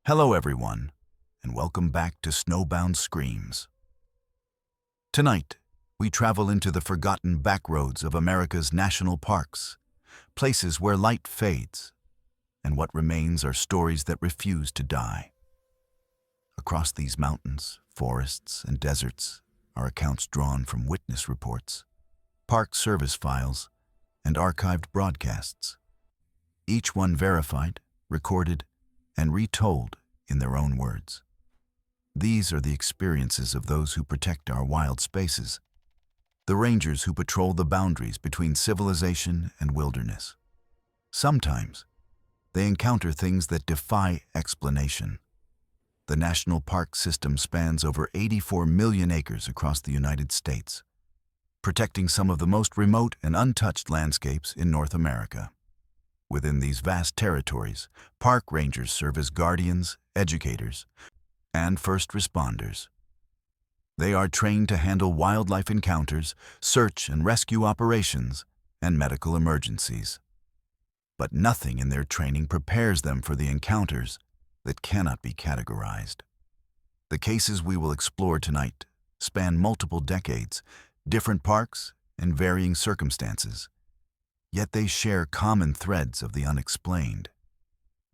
Hello everyone, and welcome back to Snowbound Screams. Tonight, we travel into the forgotten backroads of America's national parks, places where light fades, and what remains are stories that refuse to die. Across these mountains, forests, and deserts are accounts drawn from witness reports, Park Service files, and archived broadcasts, each one verified, recorded, and retold in their own words. These are the experiences of those who protect our wild spaces, the rangers who patrol the boundaries between civilization and wilderness. Sometimes, they encounter things that defy explanation. The national park system spans over 84 million acres across the United States, protecting some of the most remote and untouched landscapes in North America. Within these vast territories, park rangers serve as guardians, educators, and first responders. They are trained to handle wildlife encounters, search and rescue operations, and medical emergencies. But nothing in their training prepares them for the encounters that cannot be categorized. The cases we will explore tonight span multiple decades, different parks, and varying circumstances. Yet they share common threads of the unexplained.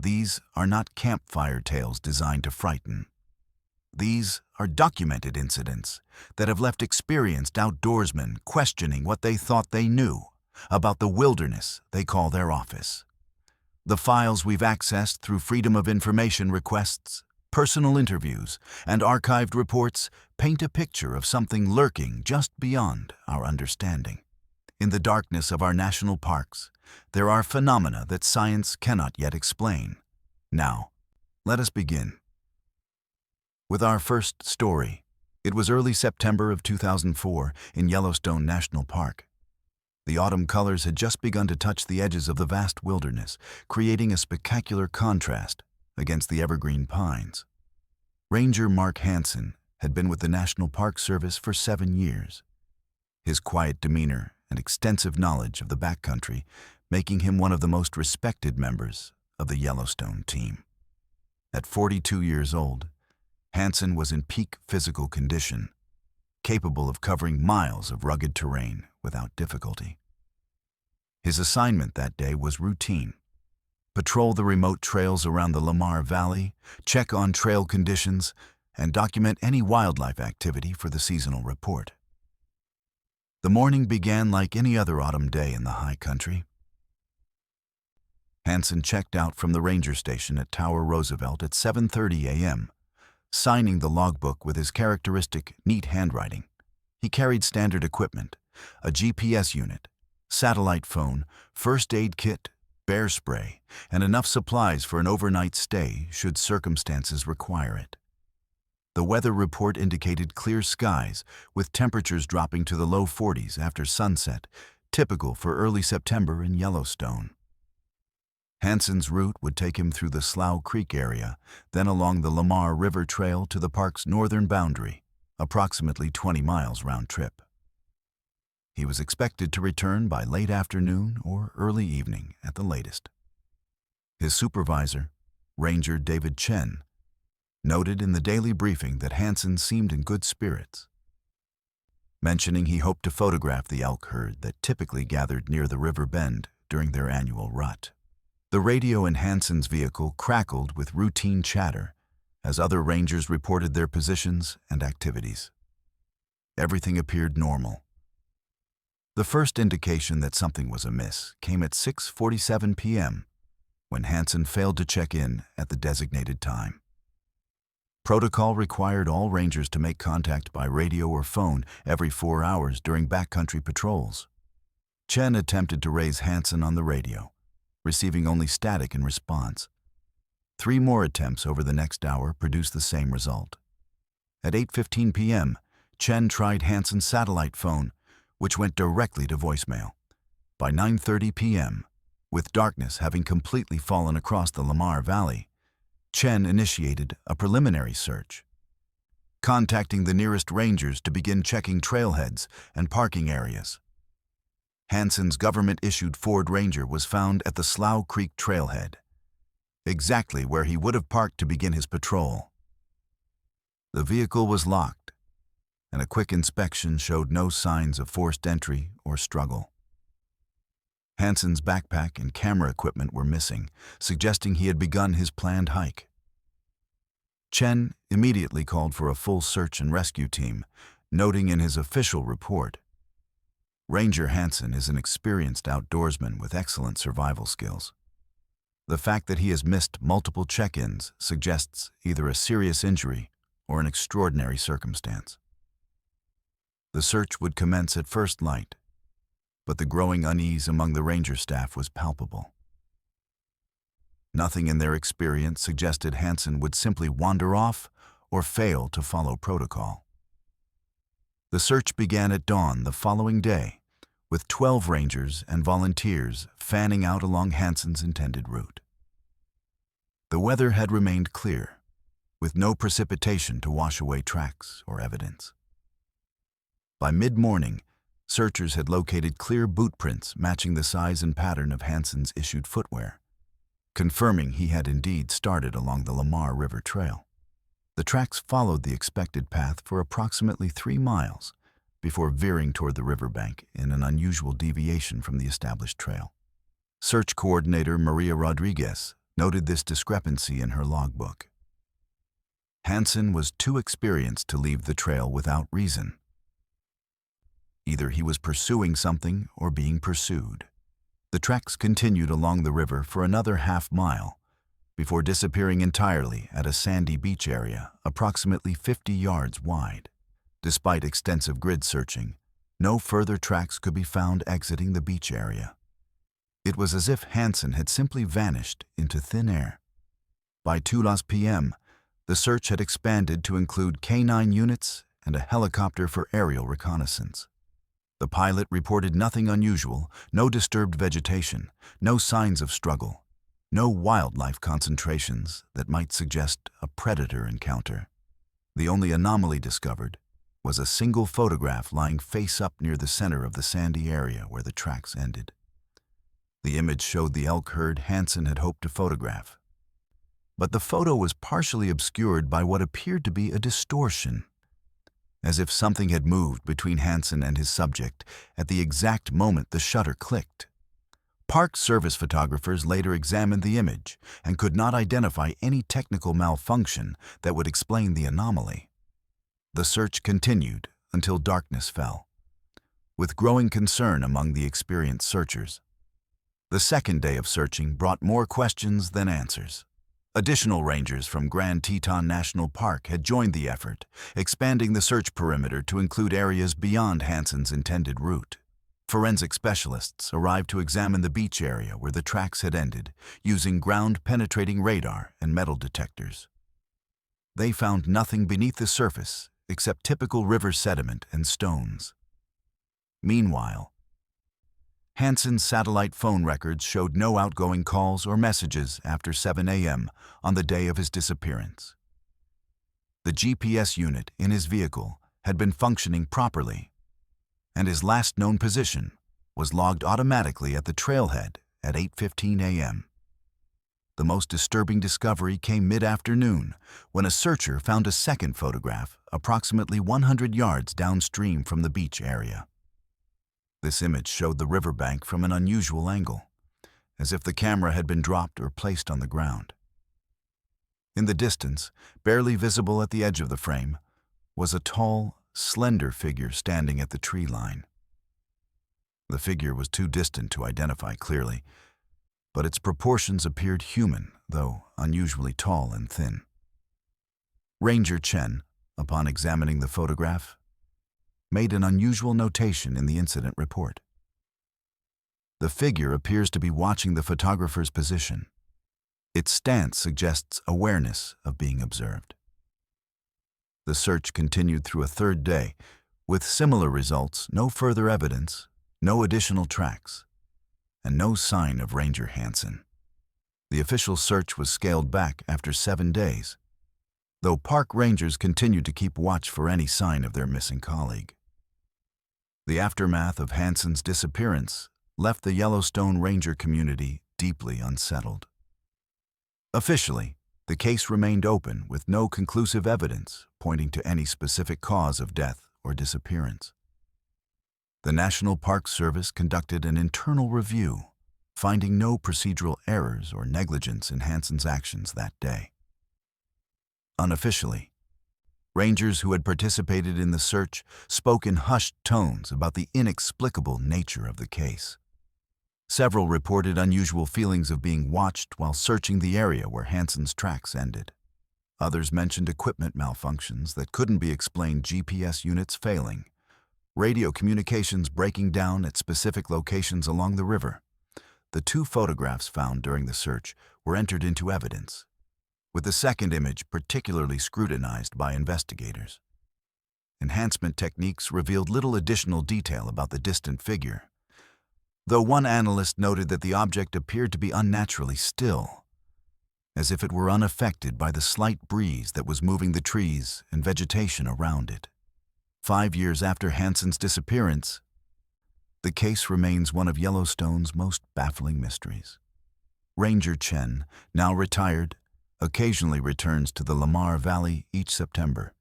These are not campfire tales designed to frighten. These are documented incidents that have left experienced outdoorsmen questioning what they thought they knew about the wilderness they call their office. The files we've accessed through Freedom of Information requests, personal interviews, and archived reports paint a picture of something lurking just beyond our understanding. In the darkness of our national parks, there are phenomena that science cannot yet explain. Now, let us begin. With our first story, it was early September of 2004 in Yellowstone National Park. The autumn colors had just begun to touch the edges of the vast wilderness, creating a spectacular contrast against the evergreen pines. Ranger Mark Hansen had been with the National Park Service for 7 years. His quiet demeanor and extensive knowledge of the backcountry making him one of the most respected members of the Yellowstone team. At 42 years old, Hansen was in peak physical condition, capable of covering miles of rugged terrain without difficulty. His assignment that day was routine: patrol the remote trails around the Lamar Valley, check on trail conditions, and document any wildlife activity for the seasonal report. The morning began like any other autumn day in the high country. Hansen checked out from the ranger station at Tower Roosevelt at 7:30 a.m., signing the logbook with his characteristic, neat handwriting. He carried standard equipment: a GPS unit, satellite phone, first aid kit, bear spray, and enough supplies for an overnight stay should circumstances require it. The weather report indicated clear skies, with temperatures dropping to the low 40s after sunset, typical for early September in Yellowstone. Hansen's route would take him through the Slough Creek area, then along the Lamar River Trail to the park's northern boundary, approximately 20 miles round trip. He was expected to return by late afternoon or early evening at the latest. His supervisor, Ranger David Chen, noted in the daily briefing that Hansen seemed in good spirits, mentioning he hoped to photograph the elk herd that typically gathered near the river bend during their annual rut. The radio in Hansen's vehicle crackled with routine chatter as other rangers reported their positions and activities. Everything appeared normal. The first indication that something was amiss came at 6:47 p.m. when Hansen failed to check in at the designated time. Protocol required all rangers to make contact by radio or phone every 4 hours during backcountry patrols. Chen attempted to raise Hansen on the radio, receiving only static in response. 3 more attempts over the next hour produced the same result. At 8:15 p.m., Chen tried Hansen's satellite phone, which went directly to voicemail. By 9:30 p.m., with darkness having completely fallen across the Lamar Valley, Chen initiated a preliminary search, contacting the nearest rangers to begin checking trailheads and parking areas. Hansen's government-issued Ford Ranger was found at the Slough Creek trailhead. exactly where he would have parked to begin his patrol. The vehicle was locked, and a quick inspection showed no signs of forced entry or struggle. Hansen's backpack and camera equipment were missing, suggesting he had begun his planned hike. Chen immediately called for a full search and rescue team, noting in his official report, "Ranger Hansen is an experienced outdoorsman with excellent survival skills. The fact that he has missed multiple check-ins suggests either a serious injury or an extraordinary circumstance." The search would commence at first light, but the growing unease among the ranger staff was palpable. Nothing in their experience suggested Hansen would simply wander off or fail to follow protocol. The search began at dawn the following day, with 12 rangers and volunteers fanning out along Hansen's intended route. The weather had remained clear, with no precipitation to wash away tracks or evidence. By mid-morning, searchers had located clear boot prints matching the size and pattern of Hansen's issued footwear, confirming he had indeed started along the Lamar River Trail. The tracks followed the expected path for approximately 3 miles before veering toward the riverbank in an unusual deviation from the established trail. Search coordinator Maria Rodriguez noted this discrepancy in her logbook. Hansen was too experienced to leave the trail without reason. Either he was pursuing something or being pursued. The tracks continued along the river for another half-mile before disappearing entirely at a sandy beach area approximately 50 yards wide. Despite extensive grid searching, no further tracks could be found exiting the beach area. It was as if Hansen had simply vanished into thin air. By 2 p.m., the search had expanded to include K-9 units and a helicopter for aerial reconnaissance. The pilot reported nothing unusual, no disturbed vegetation, no signs of struggle, no wildlife concentrations that might suggest a predator encounter. The only anomaly discovered was a single photograph lying face up near the center of the sandy area where the tracks ended. The image showed the elk herd Hansen had hoped to photograph. But the photo was partially obscured by what appeared to be a distortion, as if something had moved between Hansen and his subject at the exact moment the shutter clicked. Park Service photographers later examined the image and could not identify any technical malfunction that would explain the anomaly. The search continued until darkness fell, with growing concern among the experienced searchers. The second day of searching brought more questions than answers. Additional rangers from Grand Teton National Park had joined the effort, expanding the search perimeter to include areas beyond Hansen's intended route. Forensic specialists arrived to examine the beach area where the tracks had ended, using ground-penetrating radar and metal detectors. They found nothing beneath the surface except typical river sediment and stones. Meanwhile, Hansen's satellite phone records showed no outgoing calls or messages after 7 a.m. on the day of his disappearance. The GPS unit in his vehicle had been functioning properly, and his last known position was logged automatically at the trailhead at 8:15 a.m. The most disturbing discovery came mid-afternoon when a searcher found a second photograph approximately 100 yards downstream from the beach area. This image showed the riverbank from an unusual angle, as if the camera had been dropped or placed on the ground. In the distance, barely visible at the edge of the frame, was a tall, slender figure standing at the tree line. The figure was too distant to identify clearly, but its proportions appeared human, though unusually tall and thin. Ranger Chen, upon examining the photograph, made an unusual notation in the incident report. The figure appears to be watching the photographer's position. Its stance suggests awareness of being observed. The search continued through a third day, with similar results, no further evidence, no additional tracks, and no sign of Ranger Hansen. The official search was scaled back after 7 days, though park rangers continued to keep watch for any sign of their missing colleague. The aftermath of Hansen's disappearance left the Yellowstone Ranger community deeply unsettled. Officially, the case remained open with no conclusive evidence pointing to any specific cause of death or disappearance. The National Park Service conducted an internal review, finding no procedural errors or negligence in Hanson's actions that day. Unofficially, rangers who had participated in the search spoke in hushed tones about the inexplicable nature of the case. Several reported unusual feelings of being watched while searching the area where Hanson's tracks ended. Others mentioned equipment malfunctions that couldn't be explained, GPS units failing, radio communications breaking down at specific locations along the river. The 2 photographs found during the search were entered into evidence, with the second image particularly scrutinized by investigators. Enhancement techniques revealed little additional detail about the distant figure, though one analyst noted that the object appeared to be unnaturally still, as if it were unaffected by the slight breeze that was moving the trees and vegetation around it. 5 years after Hanson's disappearance, the case remains one of Yellowstone's most baffling mysteries. Ranger Chen, now retired, occasionally returns to the Lamar Valley each September,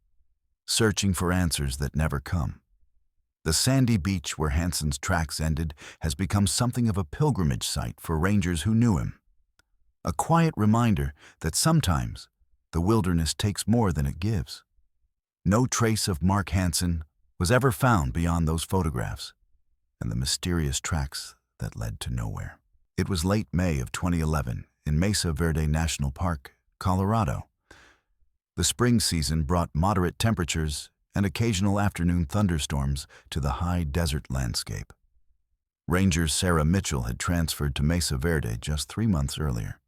searching for answers that never come. The sandy beach where Hanson's tracks ended has become something of a pilgrimage site for rangers who knew him. A quiet reminder that sometimes the wilderness takes more than it gives. No trace of Mark Hanson was ever found beyond those photographs and the mysterious tracks that led to nowhere. It was late May of 2011 in Mesa Verde National Park, Colorado. The spring season brought moderate temperatures and occasional afternoon thunderstorms to the high desert landscape. Ranger Sarah Mitchell had transferred to Mesa Verde just 3 months earlier.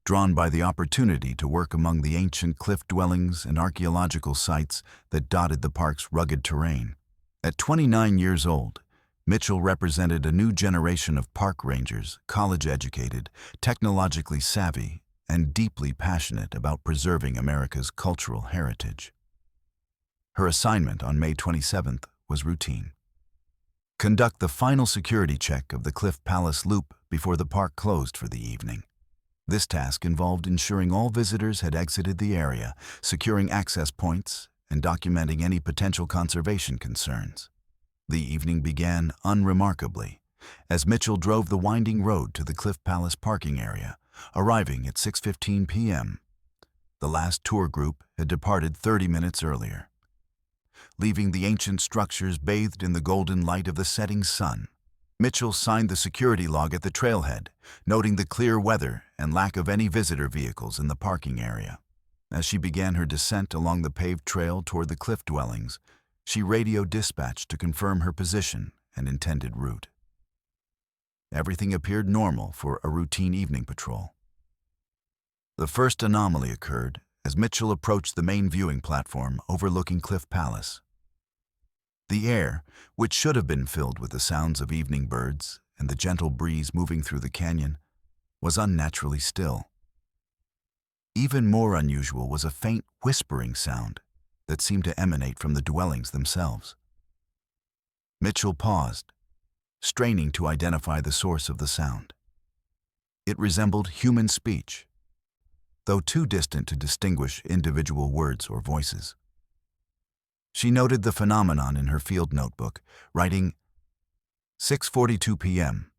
Drawn by the opportunity to work among the ancient cliff dwellings and archaeological sites that dotted the park's rugged terrain. At 29 years old, Mitchell represented a new generation of park rangers, college-educated, technologically savvy, and deeply passionate about preserving America's cultural heritage. Her assignment on May 27th was routine. Conduct the final security check of the Cliff Palace Loop before the park closed for the evening. This task involved ensuring all visitors had exited the area, securing access points, and documenting any potential conservation concerns. The evening began unremarkably, as Mitchell drove the winding road to the Cliff Palace parking area, arriving at 6:15 p.m. The last tour group had departed 30 minutes earlier, leaving the ancient structures bathed in the golden light of the setting sun. Mitchell signed the security log at the trailhead, noting the clear weather and lack of any visitor vehicles in the parking area. As she began her descent along the paved trail toward the cliff dwellings, she radioed dispatch to confirm her position and intended route. Everything appeared normal for a routine evening patrol. The first anomaly occurred as Mitchell approached the main viewing platform overlooking Cliff Palace. The air, which should have been filled with the sounds of evening birds and the gentle breeze moving through the canyon, was unnaturally still. Even more unusual was a faint whispering sound that seemed to emanate from the dwellings themselves. Mitchell paused, straining to identify the source of the sound. It resembled human speech, though too distant to distinguish individual words or voices. She noted the phenomenon in her field notebook, writing, 6:42 p.m.,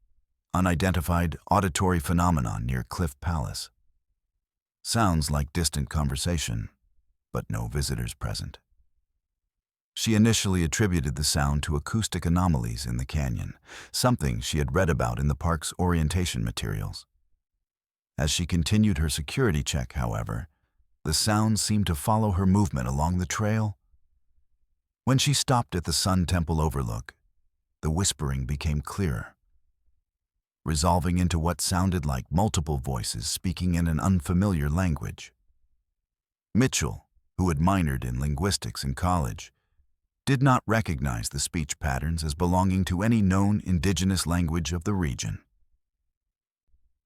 unidentified auditory phenomenon near Cliff Palace. Sounds like distant conversation, but no visitors present. She initially attributed the sound to acoustic anomalies in the canyon, something she had read about in the park's orientation materials. As she continued her security check, however, the sound seemed to follow her movement along the trail. When she stopped at the Sun Temple overlook, the whispering became clearer, resolving into what sounded like multiple voices speaking in an unfamiliar language. Mitchell, who had minored in linguistics in college, did not recognize the speech patterns as belonging to any known indigenous language of the region.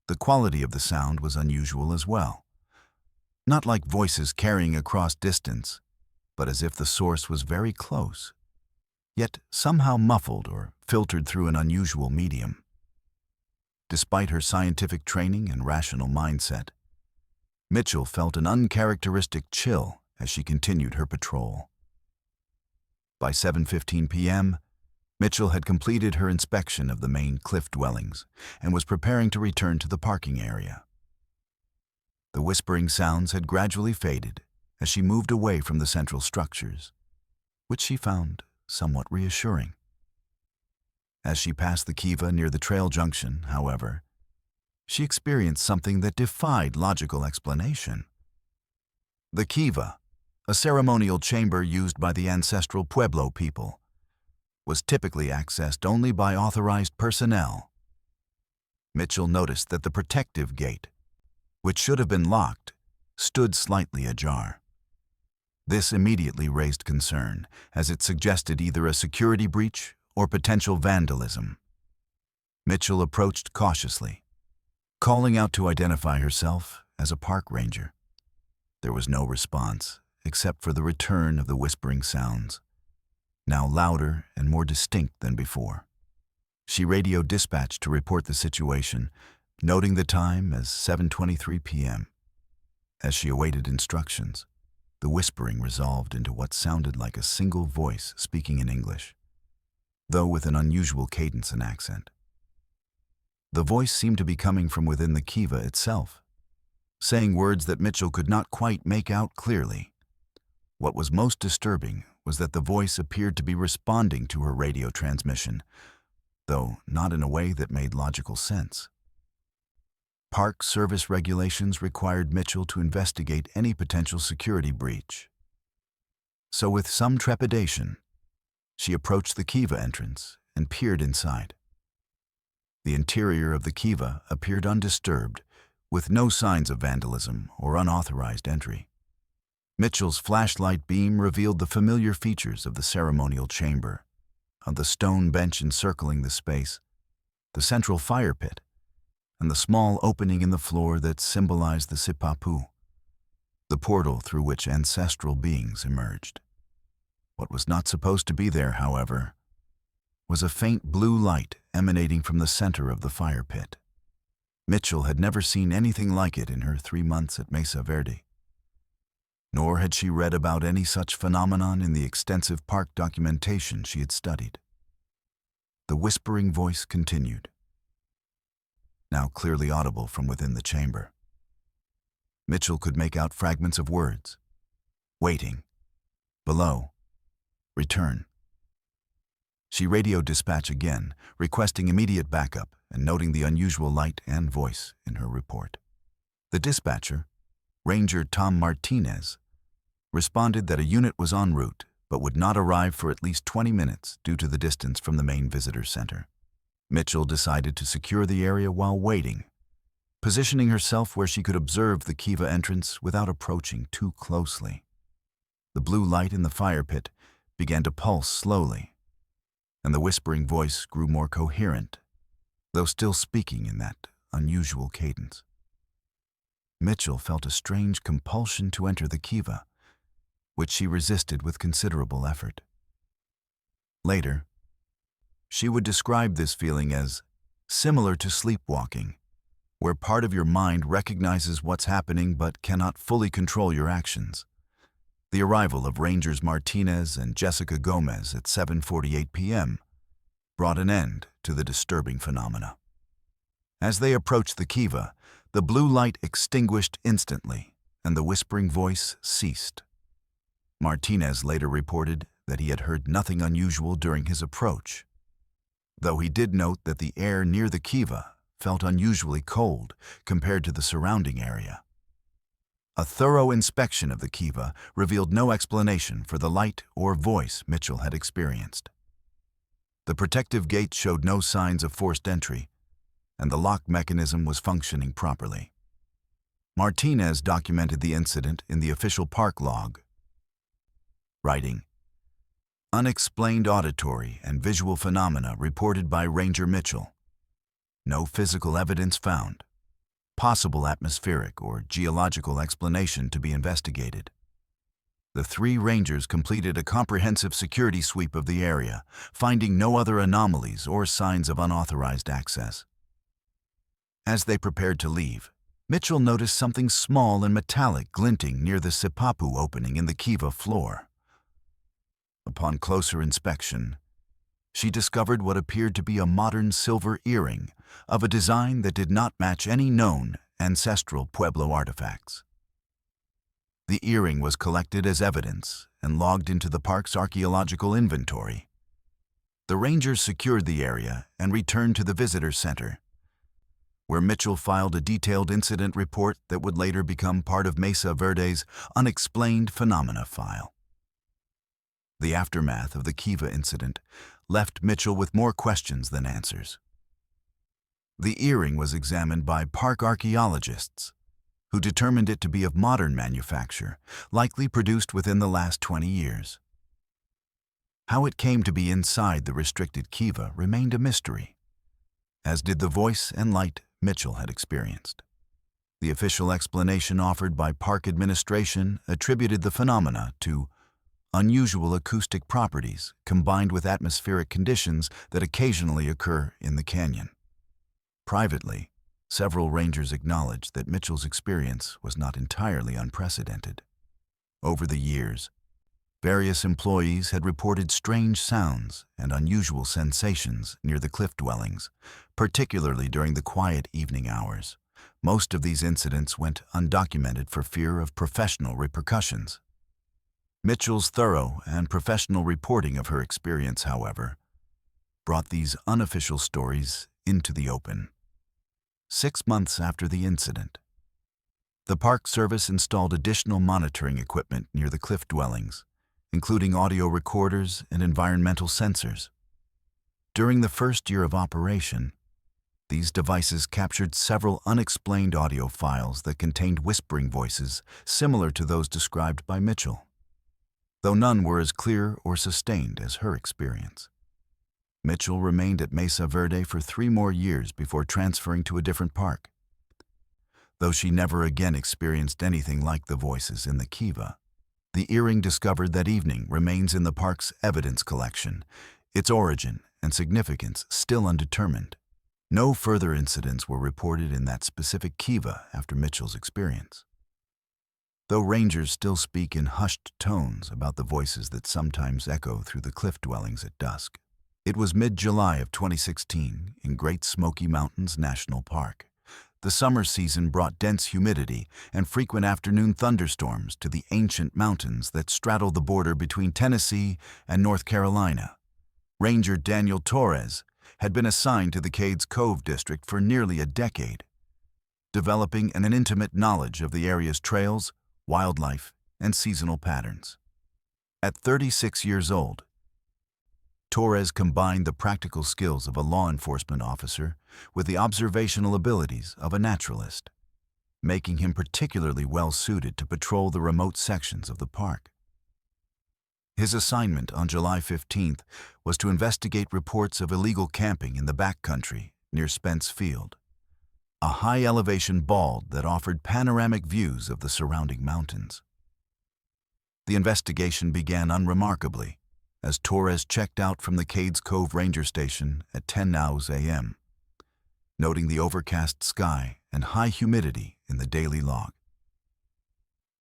The quality of the sound was unusual as well, not like voices carrying across distance, but as if the source was very close, yet somehow muffled or filtered through an unusual medium. Despite her scientific training and rational mindset, Mitchell felt an uncharacteristic chill as she continued her patrol. By 7:15 p.m., Mitchell had completed her inspection of the main cliff dwellings and was preparing to return to the parking area. The whispering sounds had gradually faded as she moved away from the central structures, which she found somewhat reassuring. As she passed the kiva near the trail junction, however, she experienced something that defied logical explanation. The kiva, a ceremonial chamber used by the ancestral Pueblo people, was typically accessed only by authorized personnel. Mitchell noticed that the protective gate, which should have been locked, stood slightly ajar. This immediately raised concern, as it suggested either a security breach or potential vandalism. Mitchell approached cautiously, calling out to identify herself as a park ranger. There was no response, except for the return of the whispering sounds, now louder and more distinct than before. She radioed dispatch to report the situation, noting the time as 7:23 p.m. As she awaited instructions, the whispering resolved into what sounded like a single voice speaking in English, though with an unusual cadence and accent. The voice seemed to be coming from within the kiva itself, saying words that Mitchell could not quite make out clearly. What was most disturbing was that the voice appeared to be responding to her radio transmission, though not in a way that made logical sense. Park service regulations required Mitchell to investigate any potential security breach. So with some trepidation, she approached the kiva entrance and peered inside. The interior of the kiva appeared undisturbed, with no signs of vandalism or unauthorized entry. Mitchell's flashlight beam revealed the familiar features of the ceremonial chamber, of the stone bench encircling the space, the central fire pit, and the small opening in the floor that symbolized the sipapu, the portal through which ancestral beings emerged. What was not supposed to be there, however, was a faint blue light emanating from the center of the fire pit. Mitchell had never seen anything like it in her 3 months at Mesa Verde, nor had she read about any such phenomenon in the extensive park documentation she had studied. The whispering voice continued, now clearly audible from within the chamber. Mitchell could make out fragments of words. Waiting. Below. Return. She radioed dispatch again, requesting immediate backup and noting the unusual light and voice in her report. The dispatcher, Ranger Tom Martinez, responded that a unit was en route but would not arrive for at least 20 minutes due to the distance from the main visitor center. Mitchell decided to secure the area while waiting, positioning herself where she could observe the kiva entrance without approaching too closely. The blue light in the fire pit began to pulse slowly, and the whispering voice grew more coherent, though still speaking in that unusual cadence. Mitchell felt a strange compulsion to enter the kiva, which she resisted with considerable effort. Later, she would describe this feeling as similar to sleepwalking, where part of your mind recognizes what's happening but cannot fully control your actions. The arrival of Rangers Martinez and Jessica Gomez at 7:48 p.m. brought an end to the disturbing phenomena. As they approached the kiva, the blue light extinguished instantly, and the whispering voice ceased. Martinez later reported that he had heard nothing unusual during his approach, though he did note that the air near the kiva felt unusually cold compared to the surrounding area. A thorough inspection of the kiva revealed no explanation for the light or voice Mitchell had experienced. The protective gate showed no signs of forced entry, and the lock mechanism was functioning properly. Martinez documented the incident in the official park log, writing, "Unexplained auditory and visual phenomena reported by Ranger Mitchell. No physical evidence found. Possible atmospheric or geological explanation to be investigated." The 3 rangers completed a comprehensive security sweep of the area, finding no other anomalies or signs of unauthorized access. As they prepared to leave, Mitchell noticed something small and metallic glinting near the sipapu opening in the kiva floor. Upon closer inspection, she discovered what appeared to be a modern silver earring of a design that did not match any known ancestral Pueblo artifacts. The earring was collected as evidence and logged into the park's archaeological inventory. The rangers secured the area and returned to the visitor center, where Mitchell filed a detailed incident report that would later become part of Mesa Verde's unexplained phenomena file. The aftermath of the kiva incident left Mitchell with more questions than answers. The earring was examined by park archaeologists, who determined it to be of modern manufacture, likely produced within the last 20 years. How it came to be inside the restricted kiva remained a mystery, as did the voice and light Mitchell had experienced. The official explanation offered by park administration attributed the phenomena to unusual acoustic properties combined with atmospheric conditions that occasionally occur in the canyon. Privately, several rangers acknowledged that Mitchell's experience was not entirely unprecedented. Over the years, various employees had reported strange sounds and unusual sensations near the cliff dwellings, particularly during the quiet evening hours. Most of these incidents went undocumented for fear of professional repercussions. Mitchell's thorough and professional reporting of her experience, however, brought these unofficial stories into the open. 6 months after the incident, the Park Service installed additional monitoring equipment near the cliff dwellings, including audio recorders and environmental sensors. During the first year of operation, these devices captured several unexplained audio files that contained whispering voices similar to those described by Mitchell, though none were as clear or sustained as her experience. Mitchell remained at Mesa Verde for 3 more years before transferring to a different park. Though she never again experienced anything like the voices in the kiva, the earring discovered that evening remains in the park's evidence collection, its origin and significance still undetermined. No further incidents were reported in that specific kiva after Mitchell's experience. Though rangers still speak in hushed tones about the voices that sometimes echo through the cliff dwellings at dusk. It was mid-July of 2016 in Great Smoky Mountains National Park. The summer season brought dense humidity and frequent afternoon thunderstorms to the ancient mountains that straddle the border between Tennessee and North Carolina. Ranger Daniel Torres had been assigned to the Cades Cove district for nearly a decade, developing an intimate knowledge of the area's trails, wildlife, and seasonal patterns. At 36 years old, Torres combined the practical skills of a law enforcement officer with the observational abilities of a naturalist, making him particularly well-suited to patrol the remote sections of the park. His assignment on July 15th was to investigate reports of illegal camping in the backcountry near Spence Field, a high-elevation bald that offered panoramic views of the surrounding mountains. The investigation began unremarkably as Torres checked out from the Cades Cove Ranger Station at 10 a.m., noting the overcast sky and high humidity in the daily log.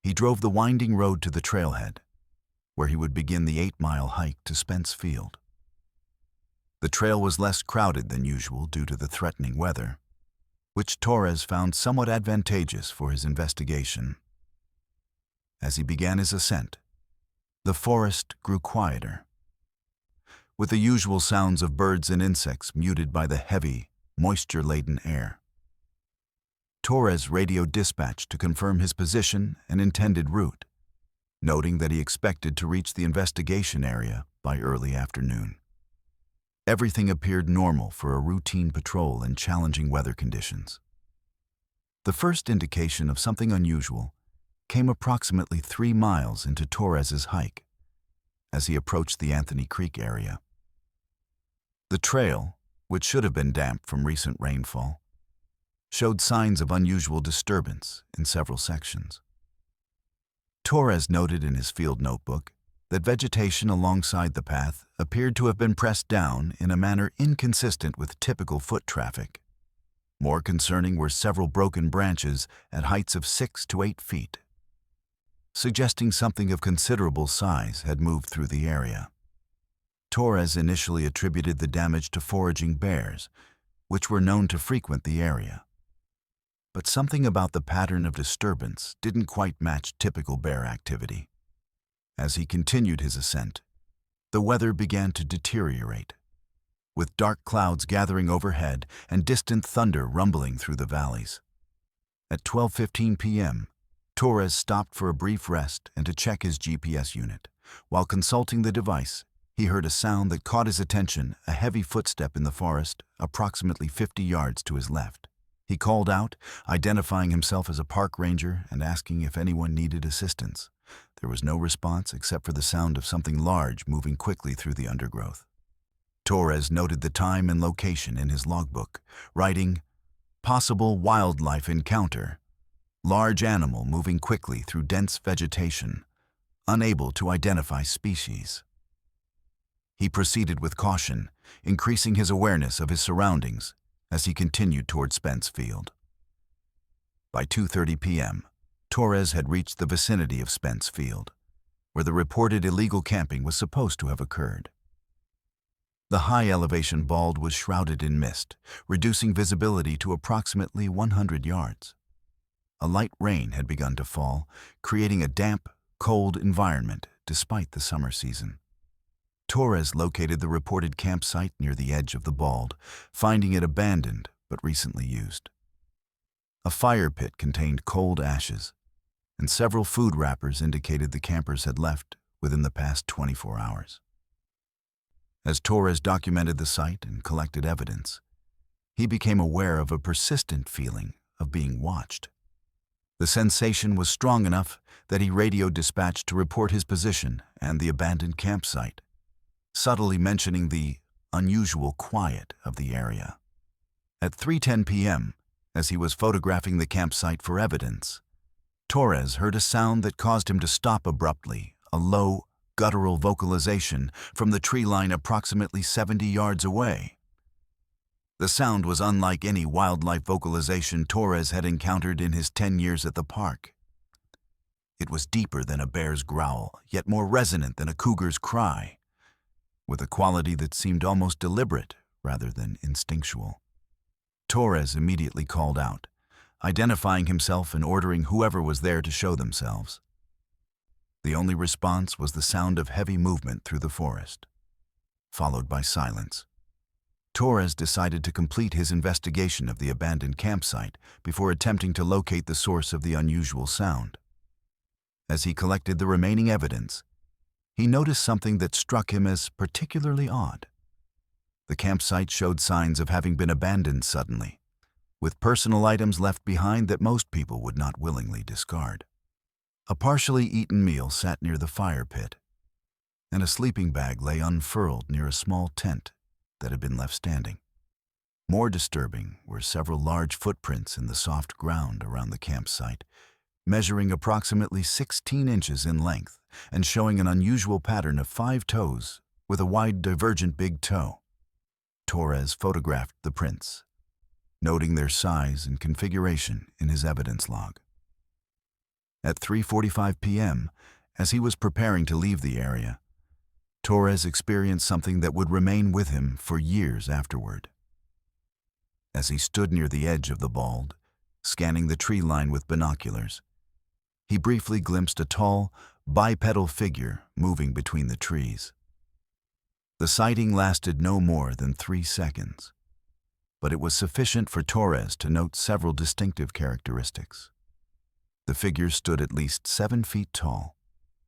He drove the winding road to the trailhead, where he would begin the 8-mile hike to Spence Field. The trail was less crowded than usual due to the threatening weather, which Torres found somewhat advantageous for his investigation. As he began his ascent, the forest grew quieter, with the usual sounds of birds and insects muted by the heavy, moisture-laden air. Torres radioed dispatch to confirm his position and intended route, noting that he expected to reach the investigation area by early afternoon. Everything appeared normal for a routine patrol in challenging weather conditions. The first indication of something unusual came approximately 3 miles into Torres's hike, as he approached the Anthony Creek area. The trail, which should have been damp from recent rainfall, showed signs of unusual disturbance in several sections. Torres noted in his field notebook that vegetation alongside the path appeared to have been pressed down in a manner inconsistent with typical foot traffic. More concerning were several broken branches at heights of 6 to 8 feet, suggesting something of considerable size had moved through the area. Torres initially attributed the damage to foraging bears, which were known to frequent the area. But something about the pattern of disturbance didn't quite match typical bear activity. As he continued his ascent, the weather began to deteriorate, with dark clouds gathering overhead and distant thunder rumbling through the valleys. At 12:15 p.m., Torres stopped for a brief rest and to check his GPS unit. While consulting the device, he heard a sound that caught his attention, a heavy footstep in the forest, approximately 50 yards to his left. He called out, identifying himself as a park ranger and asking if anyone needed assistance. There was no response except for the sound of something large moving quickly through the undergrowth. Torres noted the time and location in his logbook, writing, "Possible wildlife encounter. Large animal moving quickly through dense vegetation. Unable to identify species." He proceeded with caution, increasing his awareness of his surroundings as he continued toward Spence Field. By 2:30 p.m., Torres had reached the vicinity of Spence Field, where the reported illegal camping was supposed to have occurred. The high-elevation bald was shrouded in mist, reducing visibility to approximately 100 yards. A light rain had begun to fall, creating a damp, cold environment despite the summer season. Torres located the reported campsite near the edge of the bald, finding it abandoned but recently used. A fire pit contained cold ashes, and several food wrappers indicated the campers had left within the past 24 hours. As Torres documented the site and collected evidence, he became aware of a persistent feeling of being watched. The sensation was strong enough that he radioed dispatch to report his position and the abandoned campsite, subtly mentioning the unusual quiet of the area. At 3:10 p.m., as he was photographing the campsite for evidence, Torres heard a sound that caused him to stop abruptly, a low, guttural vocalization from the tree line approximately 70 yards away. The sound was unlike any wildlife vocalization Torres had encountered in his 10 years at the park. It was deeper than a bear's growl, yet more resonant than a cougar's cry, with a quality that seemed almost deliberate rather than instinctual. Torres immediately called out, identifying himself and ordering whoever was there to show themselves. The only response was the sound of heavy movement through the forest, followed by silence. Torres decided to complete his investigation of the abandoned campsite before attempting to locate the source of the unusual sound. As he collected the remaining evidence, he noticed something that struck him as particularly odd. The campsite showed signs of having been abandoned suddenly, with personal items left behind that most people would not willingly discard. A partially eaten meal sat near the fire pit, and a sleeping bag lay unfurled near a small tent that had been left standing. More disturbing were several large footprints in the soft ground around the campsite, measuring approximately 16 inches in length and showing an unusual pattern of 5 toes with a wide divergent big toe. Torres photographed the prints, noting their size and configuration in his evidence log. At 3:45 p.m., as he was preparing to leave the area, Torres experienced something that would remain with him for years afterward. As he stood near the edge of the bald, scanning the tree line with binoculars, he briefly glimpsed a tall, bipedal figure moving between the trees. The sighting lasted no more than 3 seconds, but it was sufficient for Torres to note several distinctive characteristics. The figure stood at least 7 feet tall,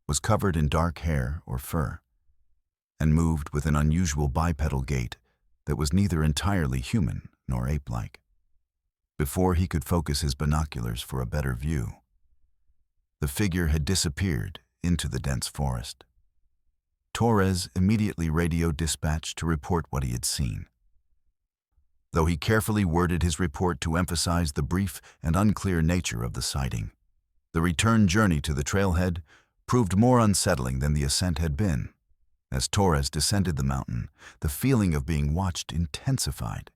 was covered in dark hair or fur, and moved with an unusual bipedal gait that was neither entirely human nor ape-like. Before he could focus his binoculars for a better view, the figure had disappeared into the dense forest. Torres immediately radioed dispatch to report what he had seen. Though he carefully worded his report to emphasize the brief and unclear nature of the sighting, the return journey to the trailhead proved more unsettling than the ascent had been. As Torres descended the mountain, the feeling of being watched intensified.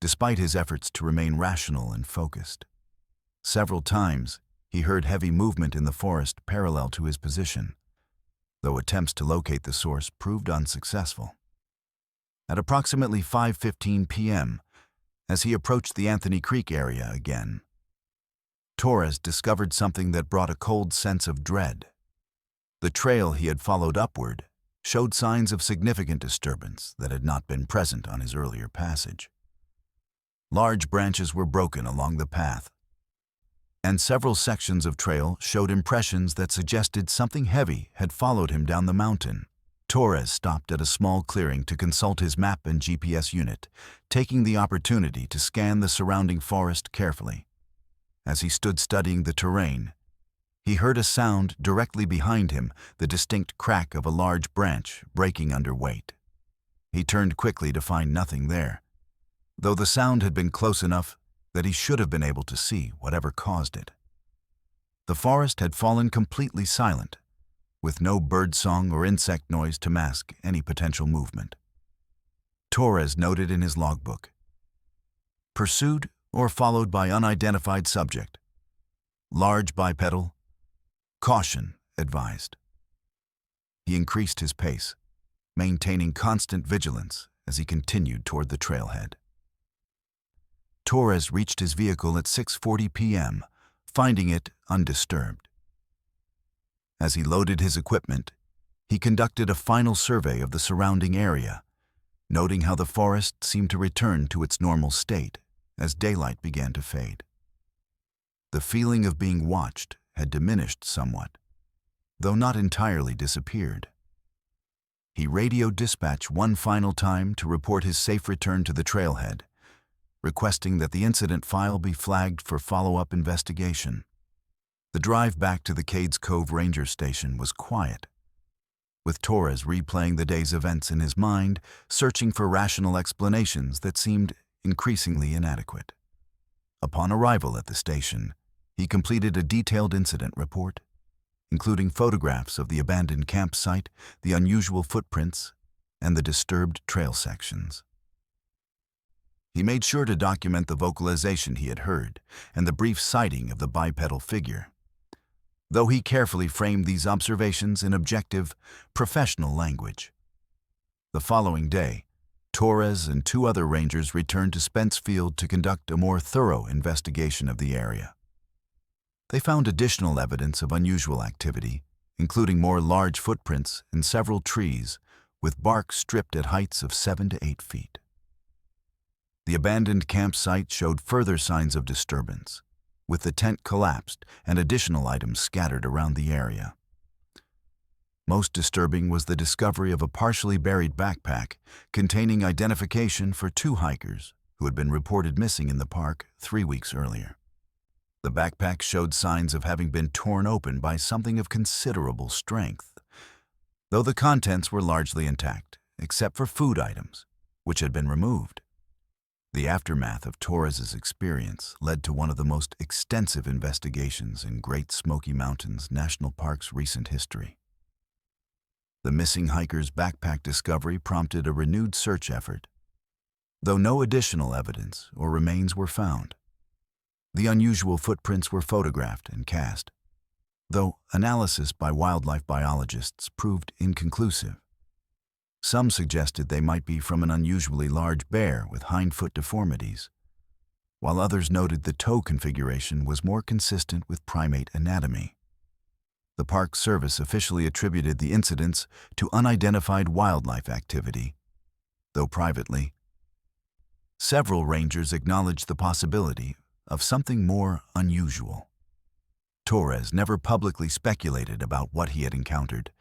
despite his efforts to remain rational and focused. Several times, he heard heavy movement in the forest parallel to his position, though attempts to locate the source proved unsuccessful. At approximately 5:15 p.m., as he approached the Anthony Creek area again, Torres discovered something that brought a cold sense of dread. The trail he had followed upward showed signs of significant disturbance that had not been present on his earlier passage. Large branches were broken along the path, and several sections of trail showed impressions that suggested something heavy had followed him down the mountain. Torres stopped at a small clearing to consult his map and GPS unit, taking the opportunity to scan the surrounding forest carefully. As he stood studying the terrain, he heard a sound directly behind him, the distinct crack of a large branch breaking under weight. He turned quickly to find nothing there, though the sound had been close enough that he should have been able to see whatever caused it. The forest had fallen completely silent, with no bird song or insect noise to mask any potential movement. Torres noted in his logbook, "Pursued or followed by unidentified subject. Large bipedal. Caution advised." He increased his pace, maintaining constant vigilance as he continued toward the trailhead. Torres reached his vehicle at 6:40 p.m., finding it undisturbed. As he loaded his equipment, he conducted a final survey of the surrounding area, noting how the forest seemed to return to its normal state as daylight began to fade. The feeling of being watched had diminished somewhat, though not entirely disappeared. He radioed dispatch one final time to report his safe return to the trailhead, requesting that the incident file be flagged for follow-up investigation. The drive back to the Cades Cove Ranger Station was quiet, with Torres replaying the day's events in his mind, searching for rational explanations that seemed increasingly inadequate. Upon arrival at the station, he completed a detailed incident report, including photographs of the abandoned campsite, the unusual footprints, and the disturbed trail sections. He made sure to document the vocalization he had heard and the brief sighting of the bipedal figure, though he carefully framed these observations in objective, professional language. The following day, Torres and two other rangers returned to Spence Field to conduct a more thorough investigation of the area. They found additional evidence of unusual activity, including more large footprints and several trees with bark stripped at heights of 7 to 8 feet. The abandoned campsite showed further signs of disturbance, with the tent collapsed and additional items scattered around the area. Most disturbing was the discovery of a partially buried backpack containing identification for two hikers who had been reported missing in the park 3 weeks earlier. The backpack showed signs of having been torn open by something of considerable strength, though the contents were largely intact, except for food items, which had been removed. The aftermath of Torres's experience led to one of the most extensive investigations in Great Smoky Mountains National Park's recent history. The missing hiker's backpack discovery prompted a renewed search effort, though no additional evidence or remains were found. The unusual footprints were photographed and cast, though analysis by wildlife biologists proved inconclusive. Some suggested they might be from an unusually large bear with hindfoot deformities, while others noted the toe configuration was more consistent with primate anatomy. The Park Service officially attributed the incidents to unidentified wildlife activity, though privately, several rangers acknowledged the possibility of something more unusual. Torres never publicly speculated about what he had encountered,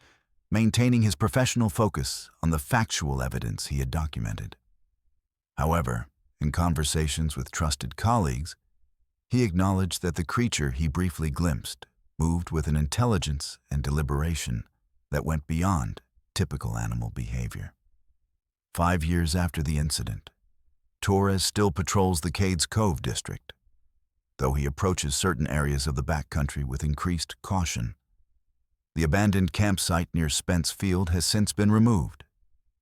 maintaining his professional focus on the factual evidence he had documented. However, in conversations with trusted colleagues, he acknowledged that the creature he briefly glimpsed moved with an intelligence and deliberation that went beyond typical animal behavior. 5 years after the incident, Torres still patrols the Cades Cove district, though he approaches certain areas of the backcountry with increased caution. The abandoned campsite near Spence Field has since been removed,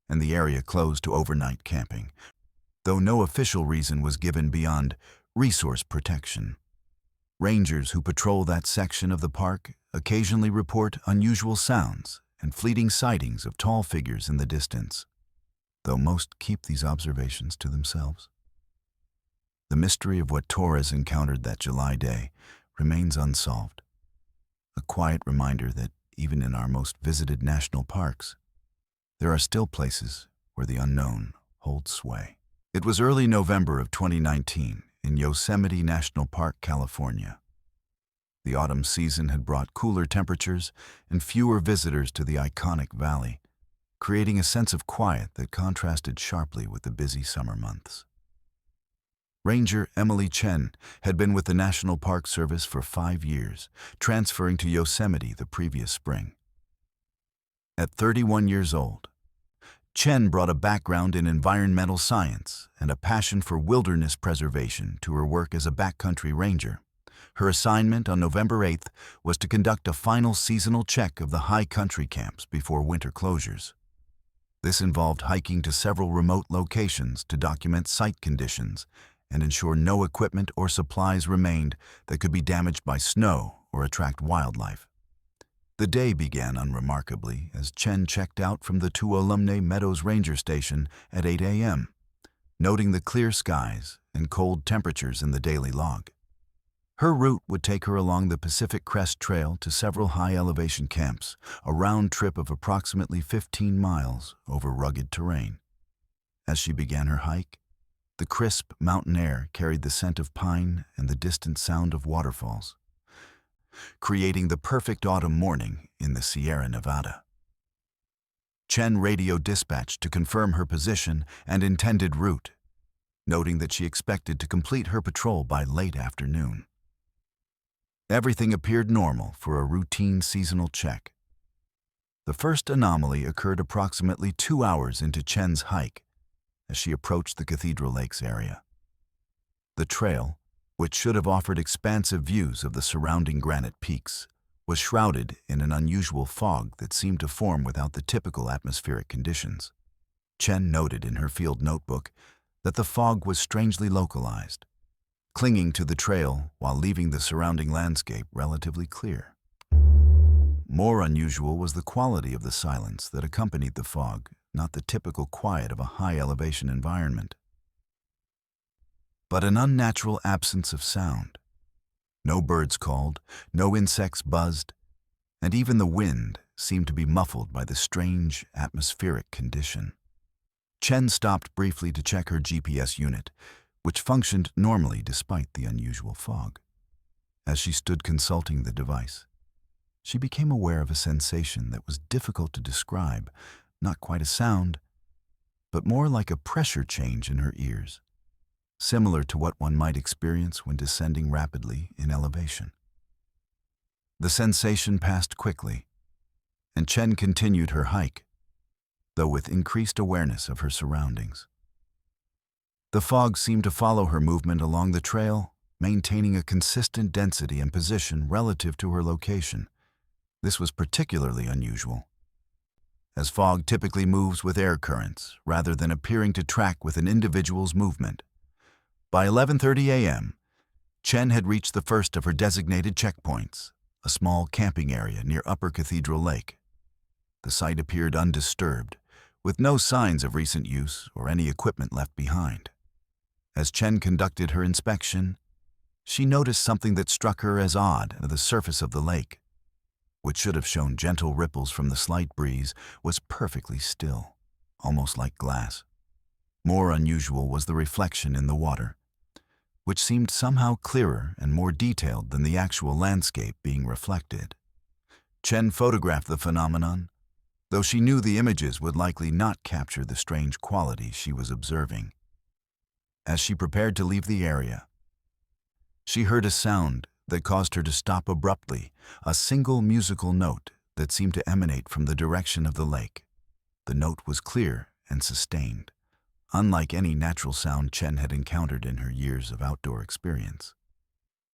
and the area closed to overnight camping, though no official reason was given beyond resource protection. Rangers who patrol that section of the park occasionally report unusual sounds and fleeting sightings of tall figures in the distance, though most keep these observations to themselves. The mystery of what Torres encountered that July day remains unsolved, a quiet reminder that even in our most visited national parks, there are still places where the unknown holds sway. It was early November of 2019 in Yosemite National Park, California. The autumn season had brought cooler temperatures and fewer visitors to the iconic valley, creating a sense of quiet that contrasted sharply with the busy summer months. Ranger Emily Chen had been with the National Park Service for 5 years, transferring to Yosemite the previous spring. At 31 years old, Chen brought a background in environmental science and a passion for wilderness preservation to her work as a backcountry ranger. Her assignment on November 8th was to conduct a final seasonal check of the high country camps before winter closures. This involved hiking to several remote locations to document site conditions and ensure no equipment or supplies remained that could be damaged by snow or attract wildlife. The day began unremarkably as Chen checked out from the Tuolumne Meadows Ranger Station at 8 a.m., noting the clear skies and cold temperatures in the daily log. Her route would take her along the Pacific Crest Trail to several high-elevation camps, a round trip of approximately 15 miles over rugged terrain. As she began her hike, the crisp mountain air carried the scent of pine and the distant sound of waterfalls, creating the perfect autumn morning in the Sierra Nevada. Chen radioed dispatch to confirm her position and intended route, noting that she expected to complete her patrol by late afternoon. Everything appeared normal for a routine seasonal check. The first anomaly occurred approximately 2 hours into Chen's hike as she approached the Cathedral Lakes area. The trail, which should have offered expansive views of the surrounding granite peaks, was shrouded in an unusual fog that seemed to form without the typical atmospheric conditions. Chen noted in her field notebook that the fog was strangely localized, clinging to the trail while leaving the surrounding landscape relatively clear. More unusual was the quality of the silence that accompanied the fog, not the typical quiet of a high-elevation environment, but an unnatural absence of sound. No birds called, no insects buzzed, and even the wind seemed to be muffled by the strange atmospheric condition. Chen stopped briefly to check her GPS unit, which functioned normally despite the unusual fog. As she stood consulting the device, she became aware of a sensation that was difficult to describe, not quite a sound, but more like a pressure change in her ears, similar to what one might experience when descending rapidly in elevation. The sensation passed quickly, and Chen continued her hike, though with increased awareness of her surroundings. The fog seemed to follow her movement along the trail, maintaining a consistent density and position relative to her location. This was particularly unusual, as fog typically moves with air currents rather than appearing to track with an individual's movement. By 11:30 a.m., Chen had reached the first of her designated checkpoints, a small camping area near Upper Cathedral Lake. The site appeared undisturbed, with no signs of recent use or any equipment left behind. As Chen conducted her inspection, she noticed something that struck her as odd. The surface of the lake, which should have shown gentle ripples from the slight breeze, was perfectly still, almost like glass. More unusual was the reflection in the water, which seemed somehow clearer and more detailed than the actual landscape being reflected. Chen photographed the phenomenon, though she knew the images would likely not capture the strange quality she was observing. As she prepared to leave the area, she heard a sound that caused her to stop abruptly, a single musical note that seemed to emanate from the direction of the lake. The note was clear and sustained, unlike any natural sound Chen had encountered in her years of outdoor experience.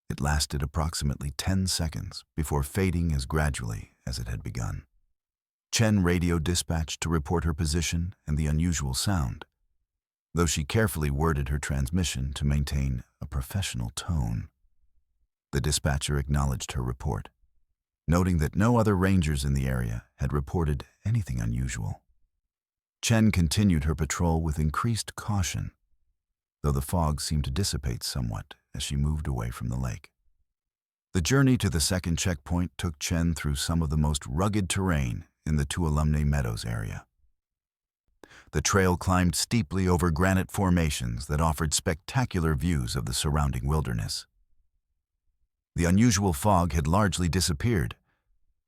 It lasted approximately 10 seconds before fading as gradually as it had begun. Chen radioed dispatch to report her position and the unusual sound. though she carefully worded her transmission to maintain a professional tone. The dispatcher acknowledged her report, noting that no other rangers in the area had reported anything unusual. Chen continued her patrol with increased caution, though the fog seemed to dissipate somewhat as she moved away from the lake. The journey to the second checkpoint took Chen through some of the most rugged terrain in the Tuolumne Meadows area. The trail climbed steeply over granite formations that offered spectacular views of the surrounding wilderness. The unusual fog had largely disappeared,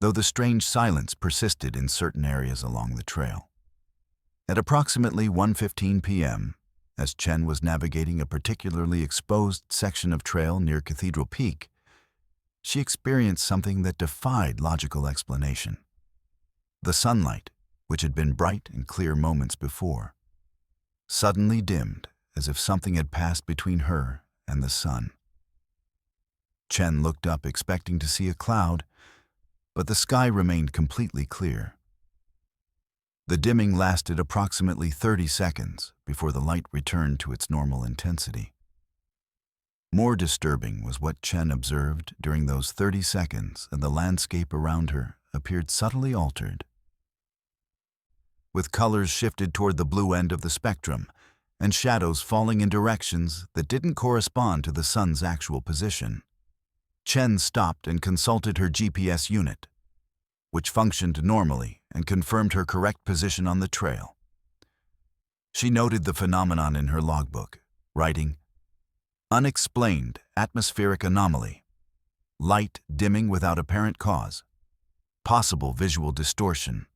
though the strange silence persisted in certain areas along the trail. At approximately 1:15 p.m., as Chen was navigating a particularly exposed section of trail near Cathedral Peak, she experienced something that defied logical explanation. The sunlight, which had been bright and clear moments before, suddenly dimmed as if something had passed between her and the sun. Chen looked up expecting to see a cloud, but the sky remained completely clear. The dimming lasted approximately 30 seconds before the light returned to its normal intensity. More disturbing was what Chen observed during those 30 seconds, and the landscape around her appeared subtly altered, with colors shifted toward the blue end of the spectrum and shadows falling in directions that didn't correspond to the sun's actual position. Chen stopped and consulted her GPS unit, which functioned normally and confirmed her correct position on the trail. She noted the phenomenon in her logbook, writing, "Unexplained atmospheric anomaly. Light dimming without apparent cause. Possible visual distortion."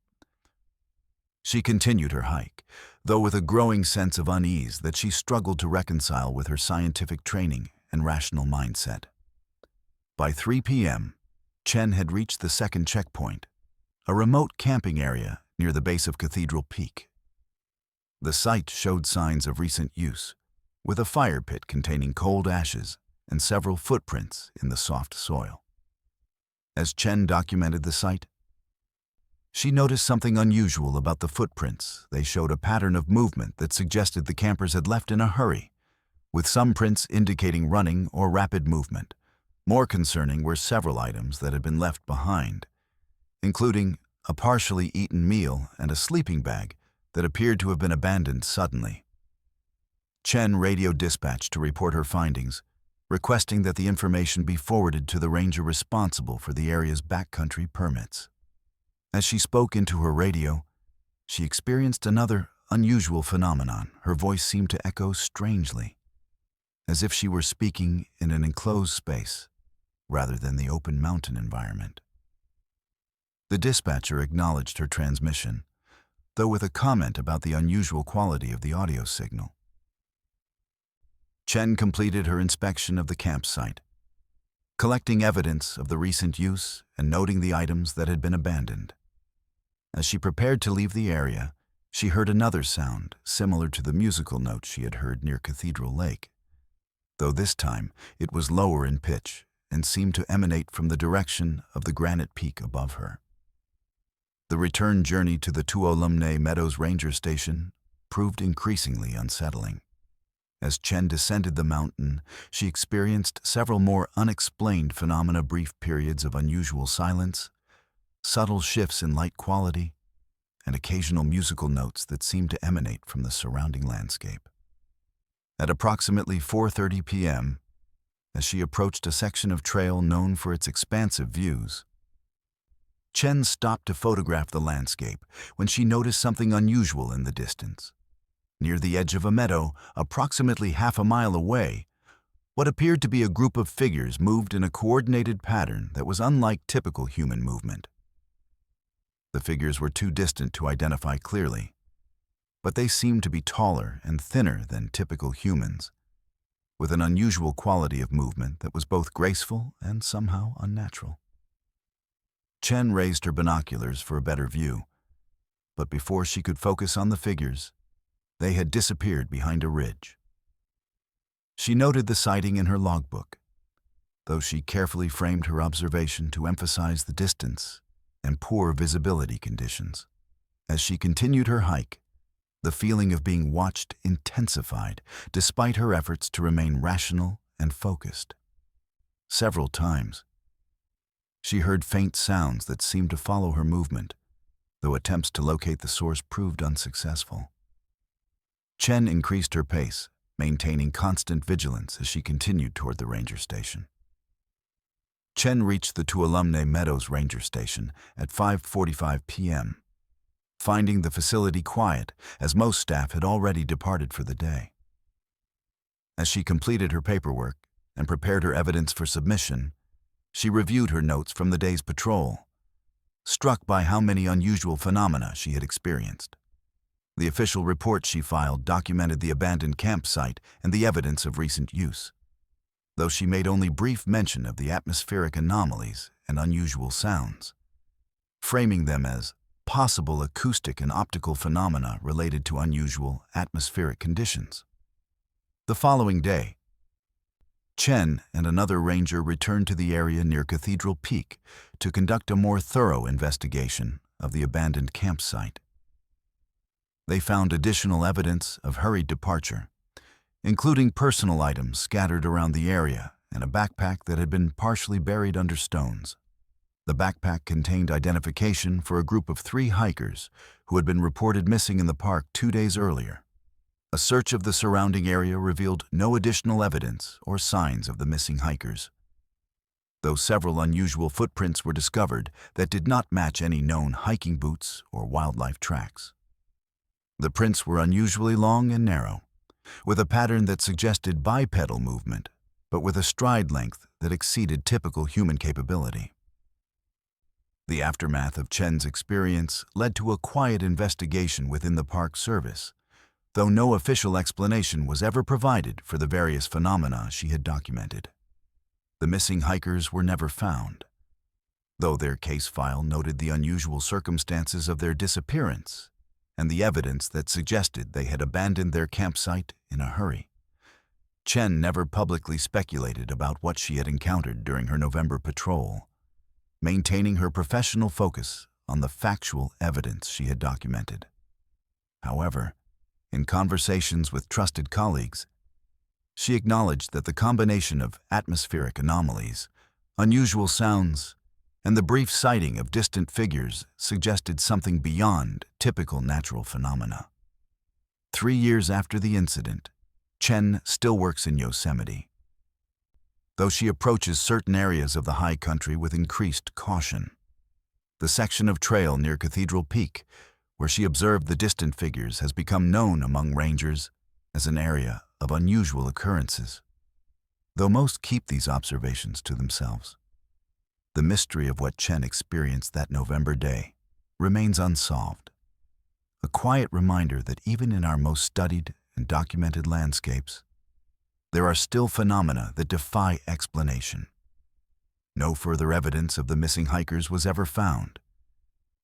She continued her hike, though with a growing sense of unease that she struggled to reconcile with her scientific training and rational mindset. By 3 p.m., Chen had reached the second checkpoint, a remote camping area near the base of Cathedral Peak. The site showed signs of recent use, with a fire pit containing cold ashes and several footprints in the soft soil. As Chen documented the site, she noticed something unusual about the footprints. They showed a pattern of movement that suggested the campers had left in a hurry, with some prints indicating running or rapid movement. More concerning were several items that had been left behind, including a partially eaten meal and a sleeping bag that appeared to have been abandoned suddenly. Chen radioed dispatch to report her findings, requesting that the information be forwarded to the ranger responsible for the area's backcountry permits. As she spoke into her radio, she experienced another unusual phenomenon. Her voice seemed to echo strangely, as if she were speaking in an enclosed space rather than the open mountain environment. The dispatcher acknowledged her transmission, though with a comment about the unusual quality of the audio signal. Chen completed her inspection of the campsite, collecting evidence of the recent use and noting the items that had been abandoned. As she prepared to leave the area, she heard another sound similar to the musical note she had heard near Cathedral Lake, though this time it was lower in pitch and seemed to emanate from the direction of the granite peak above her. The return journey to the Tuolumne Meadows Ranger Station proved increasingly unsettling. As Chen descended the mountain, she experienced several more unexplained phenomena: brief periods of unusual silence, subtle shifts in light quality, and occasional musical notes that seemed to emanate from the surrounding landscape. At approximately 4:30 p.m., as she approached a section of trail known for its expansive views, Chen stopped to photograph the landscape when she noticed something unusual in the distance. Near the edge of a meadow, approximately half a mile away, what appeared to be a group of figures moved in a coordinated pattern that was unlike typical human movement. The figures were too distant to identify clearly, but they seemed to be taller and thinner than typical humans, with an unusual quality of movement that was both graceful and somehow unnatural. Chen raised her binoculars for a better view, but before she could focus on the figures, they had disappeared behind a ridge. She noted the sighting in her logbook, though she carefully framed her observation to emphasize the distance and poor visibility conditions. As she continued her hike, The feeling of being watched intensified, despite her efforts to remain rational and focused. Several times, she heard faint sounds that seemed to follow her movement, though attempts to locate the source proved unsuccessful. Chen increased her pace, maintaining constant vigilance as she continued toward the ranger station. Chen reached the Tuolumne Meadows Ranger Station at 5:45 p.m., finding the facility quiet as most staff had already departed for the day. As she completed her paperwork and prepared her evidence for submission, she reviewed her notes from the day's patrol, struck by how many unusual phenomena she had experienced. The official report she filed documented the abandoned campsite and the evidence of recent use, though she made only brief mention of the atmospheric anomalies and unusual sounds, framing them as possible acoustic and optical phenomena related to unusual atmospheric conditions. The following day, Chen and another ranger returned to the area near Cathedral Peak to conduct a more thorough investigation of the abandoned campsite. They found additional evidence of hurried departure, including personal items scattered around the area and a backpack that had been partially buried under stones. The backpack contained identification for a group of 3 hikers who had been reported missing in the park 2 days earlier. A search of the surrounding area revealed no additional evidence or signs of the missing hikers, though several unusual footprints were discovered that did not match any known hiking boots or wildlife tracks. The prints were unusually long and narrow, with a pattern that suggested bipedal movement, but with a stride length that exceeded typical human capability. The aftermath of Chen's experience led to a quiet investigation within the Park Service, though no official explanation was ever provided for the various phenomena she had documented. The missing hikers were never found, though their case file noted the unusual circumstances of their disappearance and the evidence that suggested they had abandoned their campsite in a hurry. Chen never publicly speculated about what she had encountered during her November patrol, maintaining her professional focus on the factual evidence she had documented. However, in conversations with trusted colleagues, she acknowledged that the combination of atmospheric anomalies, unusual sounds, and the brief sighting of distant figures suggested something beyond typical natural phenomena. 3 years after the incident, Chen still works in Yosemite, though she approaches certain areas of the high country with increased caution. The section of trail near Cathedral Peak, where she observed the distant figures, has become known among rangers as an area of unusual occurrences, though most keep these observations to themselves. The mystery of what Chen experienced that November day remains unsolved, a quiet reminder that even in our most studied and documented landscapes, there are still phenomena that defy explanation. No further evidence of the missing hikers was ever found,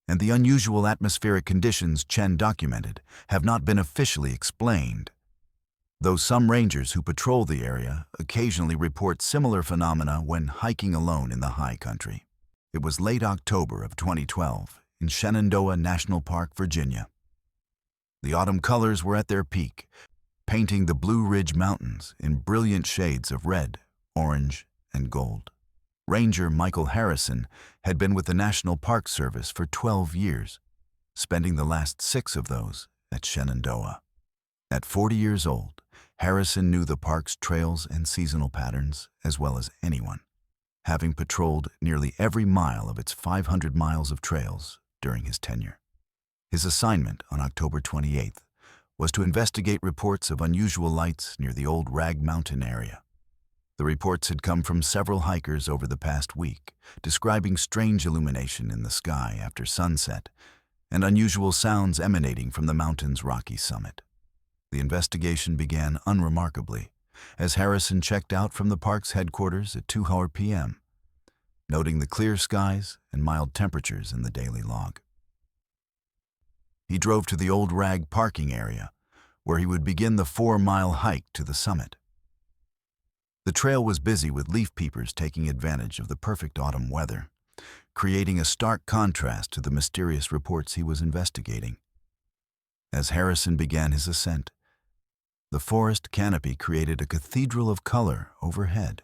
and the unusual atmospheric conditions Chen documented have not been officially explained, though some rangers who patrol the area occasionally report similar phenomena when hiking alone in the high country. It was late October of 2012 in Shenandoah National Park, Virginia. The autumn colors were at their peak, painting the Blue Ridge Mountains in brilliant shades of red, orange, and gold. Ranger Michael Harrison had been with the National Park Service for 12 years, spending the last 6 of those at Shenandoah. At 40 years old, Harrison knew the park's trails and seasonal patterns as well as anyone, having patrolled nearly every mile of its 500 miles of trails during his tenure. His assignment on October 28th was to investigate reports of unusual lights near the old Rag Mountain area. The reports had come from several hikers over the past week, describing strange illumination in the sky after sunset and unusual sounds emanating from the mountain's rocky summit. The investigation began unremarkably as Harrison checked out from the park's headquarters at 2:00 p.m., noting the clear skies and mild temperatures in the daily log. He drove to the Old Rag parking area, where he would begin the 4-mile hike to the summit. The trail was busy with leaf peepers taking advantage of the perfect autumn weather, creating a stark contrast to the mysterious reports he was investigating. As Harrison began his ascent, the forest canopy created a cathedral of color overhead,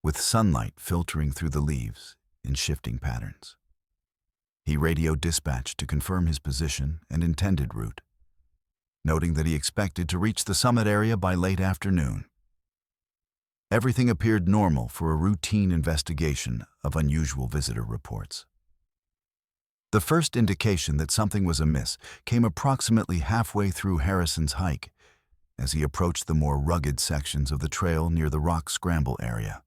with sunlight filtering through the leaves in shifting patterns. He radioed dispatch to confirm his position and intended route, noting that he expected to reach the summit area by late afternoon. Everything appeared normal for a routine investigation of unusual visitor reports. The first indication that something was amiss came approximately halfway through Harrison's hike, as he approached the more rugged sections of the trail near the rock scramble area.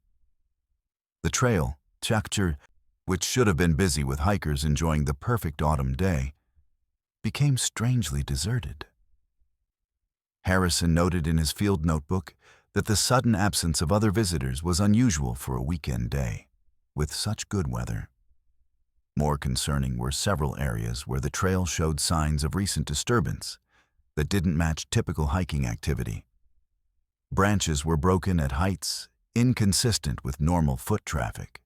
The trail, which should have been busy with hikers enjoying the perfect autumn day, became strangely deserted. Harrison noted in his field notebook that the sudden absence of other visitors was unusual for a weekend day, with such good weather. More concerning were several areas where the trail showed signs of recent disturbance that didn't match typical hiking activity. Branches were broken at heights inconsistent with normal foot traffic,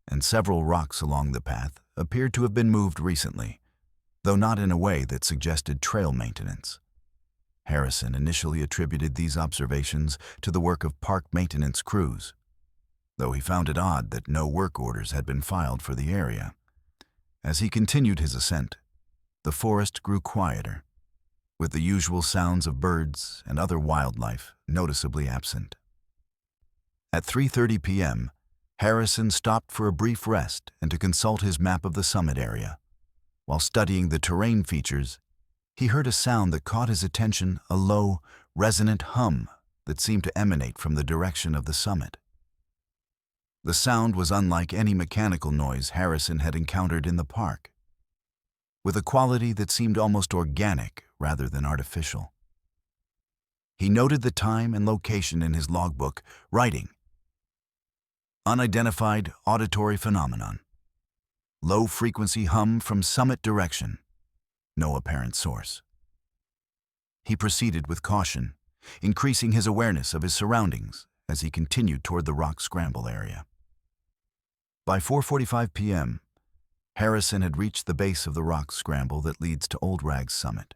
and several rocks along the path appeared to have been moved recently, though not in a way that suggested trail maintenance. Harrison initially attributed these observations to the work of park maintenance crews, though he found it odd that no work orders had been filed for the area. As he continued his ascent, the forest grew quieter, with the usual sounds of birds and other wildlife noticeably absent. At 3:30 p.m., Harrison stopped for a brief rest and to consult his map of the summit area. While studying the terrain features, he heard a sound that caught his attention, a low, resonant hum that seemed to emanate from the direction of the summit. The sound was unlike any mechanical noise Harrison had encountered in the park, with a quality that seemed almost organic rather than artificial. He noted the time and location in his logbook, writing, "Unidentified auditory phenomenon. Low-frequency hum from summit direction. No apparent source." He proceeded with caution, increasing his awareness of his surroundings as he continued toward the rock scramble area. By 4:45 p.m., Harrison had reached the base of the rock scramble that leads to Old Rag's summit.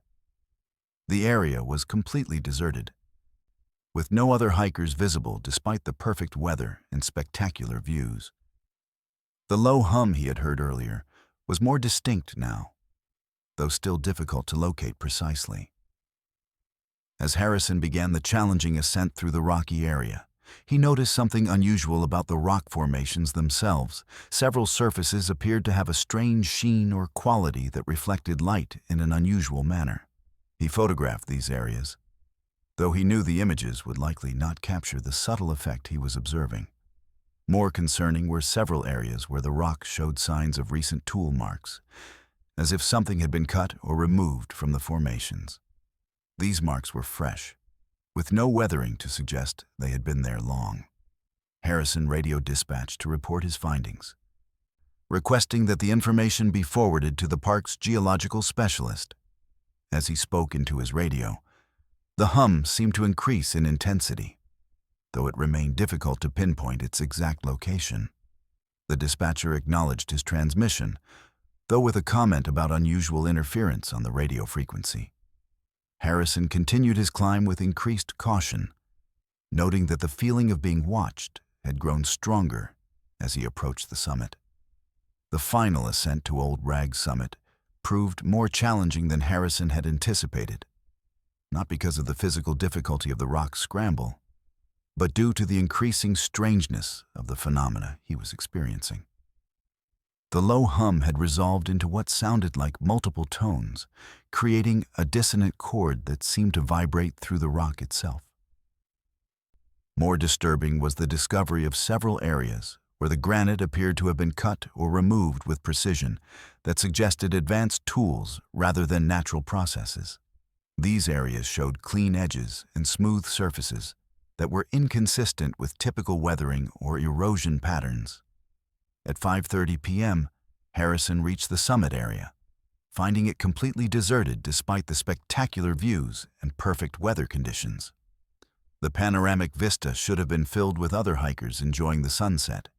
The area was completely deserted, with no other hikers visible despite the perfect weather and spectacular views. The low hum he had heard earlier was more distinct now, though still difficult to locate precisely. As Harrison began the challenging ascent through the rocky area, he noticed something unusual about the rock formations themselves. Several surfaces appeared to have a strange sheen or quality that reflected light in an unusual manner. He photographed these areas, though he knew the images would likely not capture the subtle effect he was observing. More concerning were several areas where the rock showed signs of recent tool marks, as if something had been cut or removed from the formations. These marks were fresh, with no weathering to suggest they had been there long. Harrison radioed dispatch to report his findings, requesting that the information be forwarded to the park's geological specialist. As he spoke into his radio, the hum seemed to increase in intensity, though it remained difficult to pinpoint its exact location. The dispatcher acknowledged his transmission, though with a comment about unusual interference on the radio frequency. Harrison continued his climb with increased caution, noting that the feeling of being watched had grown stronger as he approached the summit. The final ascent to Old Rag's summit proved more challenging than Harrison had anticipated, not because of the physical difficulty of the rock scramble, but due to the increasing strangeness of the phenomena he was experiencing. The low hum had resolved into what sounded like multiple tones, creating a dissonant chord that seemed to vibrate through the rock itself. More disturbing was the discovery of several areas where the granite appeared to have been cut or removed with precision that suggested advanced tools rather than natural processes. These areas showed clean edges and smooth surfaces that were inconsistent with typical weathering or erosion patterns. At 5:30 p.m., Harrison reached the summit area, finding it completely deserted despite the spectacular views and perfect weather conditions. The panoramic vista should have been filled with other hikers enjoying the sunset.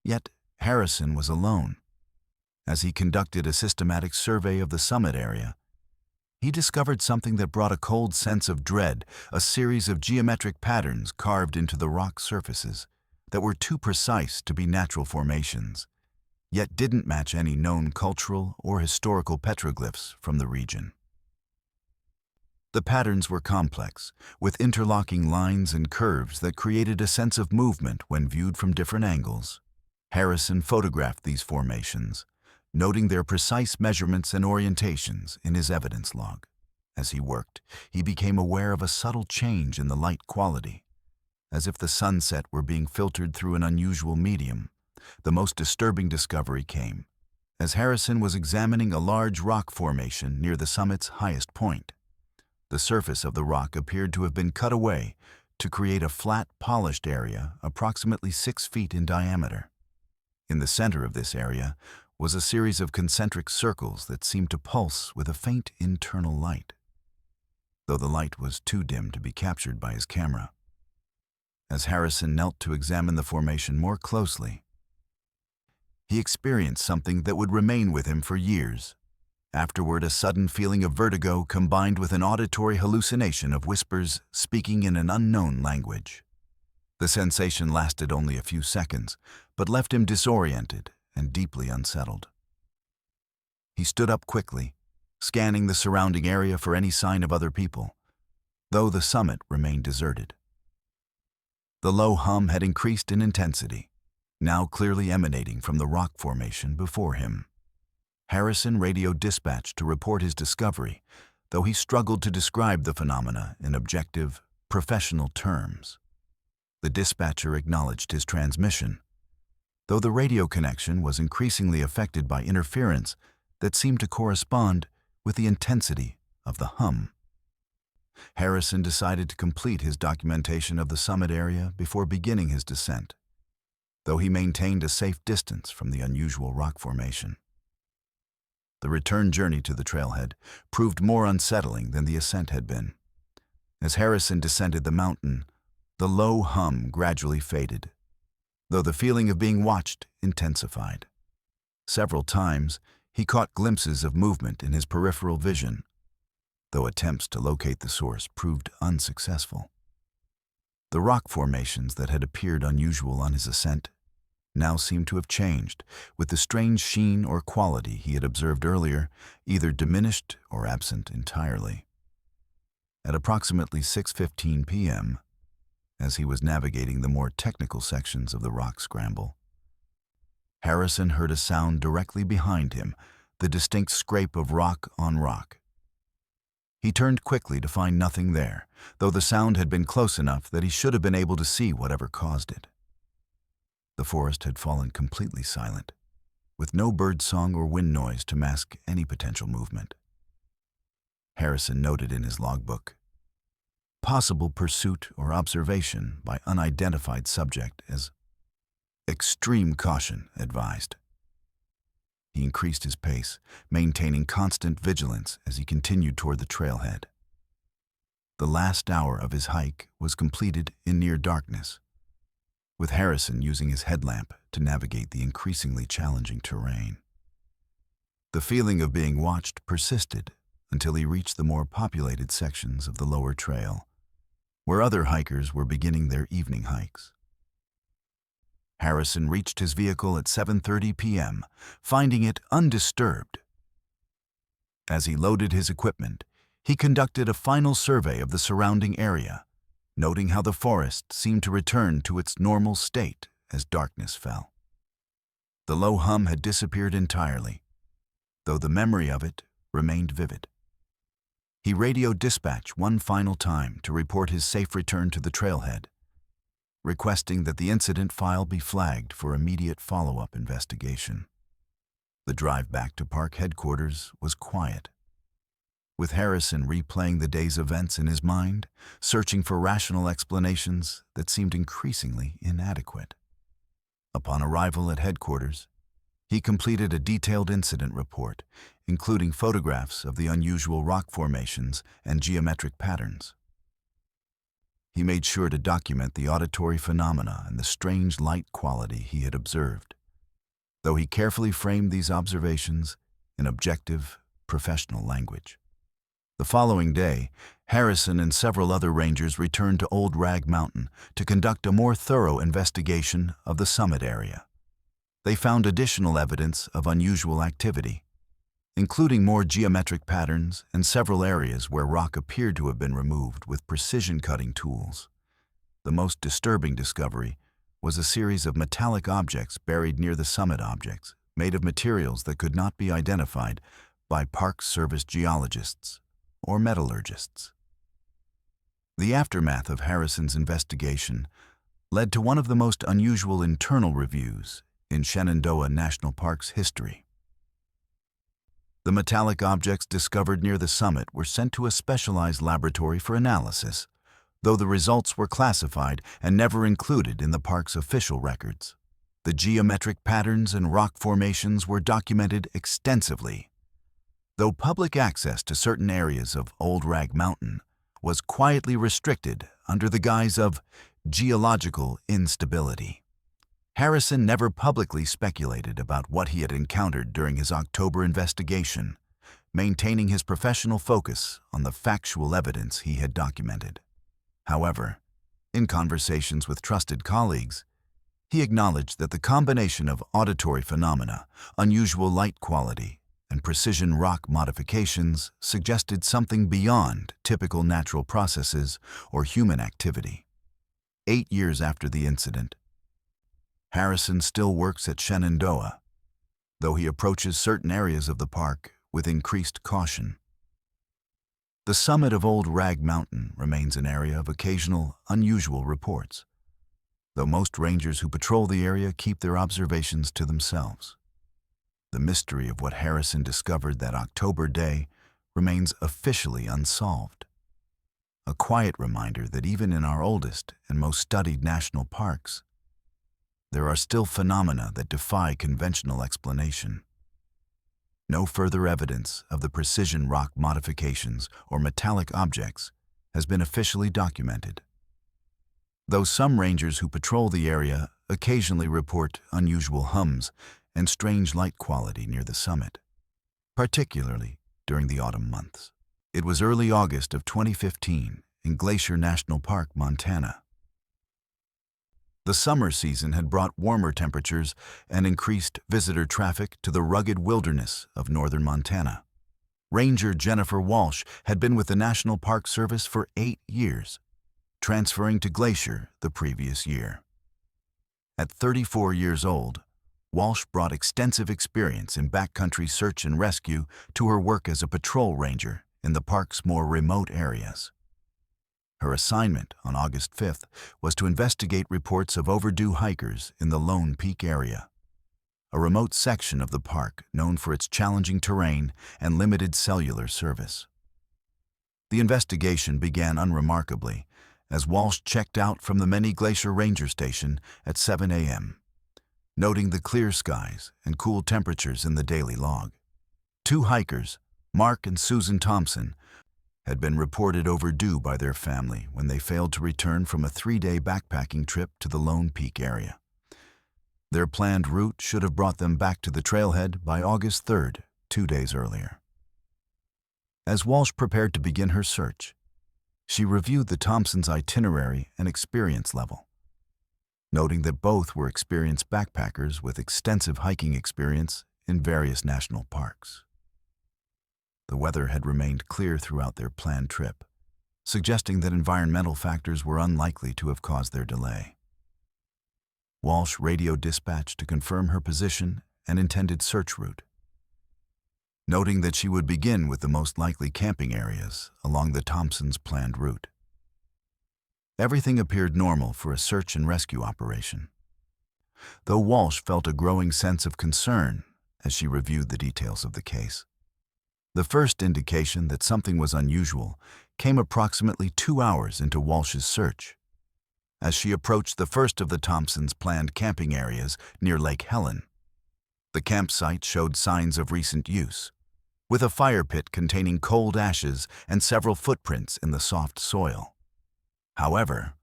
Yet Harrison was alone. As he conducted a systematic survey of the summit area, he discovered something that brought a cold sense of dread, a series of geometric patterns carved into the rock surfaces that were too precise to be natural formations, yet didn't match any known cultural or historical petroglyphs from the region. The patterns were complex, with interlocking lines and curves that created a sense of movement when viewed from different angles. Harrison photographed these formations, noting their precise measurements and orientations in his evidence log. As he worked, he became aware of a subtle change in the light quality, as if the sunset were being filtered through an unusual medium. The most disturbing discovery came as Harrison was examining a large rock formation near the summit's highest point. The surface of the rock appeared to have been cut away to create a flat, polished area approximately 6 feet in diameter. In the center of this area was a series of concentric circles that seemed to pulse with a faint internal light, though the light was too dim to be captured by his camera. As Harrison knelt to examine the formation more closely, he experienced something that would remain with him for years. Afterward, a sudden feeling of vertigo combined with an auditory hallucination of whispers speaking in an unknown language. The sensation lasted only a few seconds, but left him disoriented and deeply unsettled. He stood up quickly, scanning the surrounding area for any sign of other people, though the summit remained deserted. The low hum had increased in intensity, now clearly emanating from the rock formation before him. Harrison radioed dispatch to report his discovery, though he struggled to describe the phenomena in objective, professional terms. The dispatcher acknowledged his transmission, though the radio connection was increasingly affected by interference that seemed to correspond with the intensity of the hum. Harrison decided to complete his documentation of the summit area before beginning his descent, though he maintained a safe distance from the unusual rock formation. The return journey to the trailhead proved more unsettling than the ascent had been. As Harrison descended the mountain, the low hum gradually faded, though the feeling of being watched intensified. Several times, he caught glimpses of movement in his peripheral vision, though attempts to locate the source proved unsuccessful. The rock formations that had appeared unusual on his ascent now seemed to have changed, with the strange sheen or quality he had observed earlier either diminished or absent entirely. At approximately 6:15 p.m., as he was navigating the more technical sections of the rock scramble, Harrison heard a sound directly behind him, the distinct scrape of rock on rock. He turned quickly to find nothing there, though the sound had been close enough that he should have been able to see whatever caused it. The forest had fallen completely silent, with no bird song or wind noise to mask any potential movement. Harrison noted in his logbook, "Possible pursuit or observation by unidentified subject as extreme caution advised." He increased his pace, maintaining constant vigilance as he continued toward the trailhead. The last hour of his hike was completed in near darkness, with Harrison using his headlamp to navigate the increasingly challenging terrain. The feeling of being watched persisted until he reached the more populated sections of the lower trail, where other hikers were beginning their evening hikes. Harrison reached his vehicle at 7:30 p.m., finding it undisturbed. As he loaded his equipment, he conducted a final survey of the surrounding area, noting how the forest seemed to return to its normal state as darkness fell. The low hum had disappeared entirely, though the memory of it remained vivid. He radioed dispatch one final time to report his safe return to the trailhead, requesting that the incident file be flagged for immediate follow-up investigation. The drive back to park headquarters was quiet, with Harrison replaying the day's events in his mind, searching for rational explanations that seemed increasingly inadequate. Upon arrival at headquarters, he completed a detailed incident report, including photographs of the unusual rock formations and geometric patterns. He made sure to document the auditory phenomena and the strange light quality he had observed, though he carefully framed these observations in objective, professional language. The following day, Harrison and several other rangers returned to Old Rag Mountain to conduct a more thorough investigation of the summit area. They found additional evidence of unusual activity, including more geometric patterns and several areas where rock appeared to have been removed with precision-cutting tools. The most disturbing discovery was a series of metallic objects buried near the summit objects, made of materials that could not be identified by Park Service geologists or metallurgists. The aftermath of Harrison's investigation led to one of the most unusual internal reviews in Shenandoah National Park's history. The metallic objects discovered near the summit were sent to a specialized laboratory for analysis, though the results were classified and never included in the park's official records. The geometric patterns and rock formations were documented extensively, though public access to certain areas of Old Rag Mountain was quietly restricted under the guise of geological instability. Harrison never publicly speculated about what he had encountered during his October investigation, maintaining his professional focus on the factual evidence he had documented. However, in conversations with trusted colleagues, he acknowledged that the combination of auditory phenomena, unusual light quality, and precision rock modifications suggested something beyond typical natural processes or human activity. 8 years after the incident, Harrison still works at Shenandoah, though he approaches certain areas of the park with increased caution. The summit of Old Rag Mountain remains an area of occasional, unusual reports, though most rangers who patrol the area keep their observations to themselves. The mystery of what Harrison discovered that October day remains officially unsolved. A quiet reminder that even in our oldest and most studied national parks, there are still phenomena that defy conventional explanation. No further evidence of the precision rock modifications or metallic objects has been officially documented, though some rangers who patrol the area occasionally report unusual hums and strange light quality near the summit, particularly during the autumn months. It was early August of 2015 in Glacier National Park, Montana. The summer season had brought warmer temperatures and increased visitor traffic to the rugged wilderness of northern Montana. Ranger Jennifer Walsh had been with the National Park Service for 8 years, transferring to Glacier the previous year. At 34 years old, Walsh brought extensive experience in backcountry search and rescue to her work as a patrol ranger in the park's more remote areas. Her assignment on August 5th was to investigate reports of overdue hikers in the Lone Peak area, a remote section of the park known for its challenging terrain and limited cellular service. The investigation began unremarkably as Walsh checked out from the Many Glacier Ranger Station at 7 a.m., noting the clear skies and cool temperatures in the daily log. 2 hikers, Mark and Susan Thompson, had been reported overdue by their family when they failed to return from a 3-day backpacking trip to the Lone Peak area. Their planned route should have brought them back to the trailhead by August 3rd, 2 days earlier. As Walsh prepared to begin her search, she reviewed the Thompsons' itinerary and experience level, noting that both were experienced backpackers with extensive hiking experience in various national parks. The weather had remained clear throughout their planned trip, suggesting that environmental factors were unlikely to have caused their delay. Walsh radioed dispatch to confirm her position and intended search route, noting that she would begin with the most likely camping areas along the Thompsons' planned route. Everything appeared normal for a search and rescue operation, though Walsh felt a growing sense of concern as she reviewed the details of the case. The first indication that something was unusual came approximately 2 hours into Walsh's search, as she approached the first of the Thompsons' planned camping areas near Lake Helen. The campsite showed signs of recent use, with a fire pit containing cold ashes and several footprints in the soft soil. However,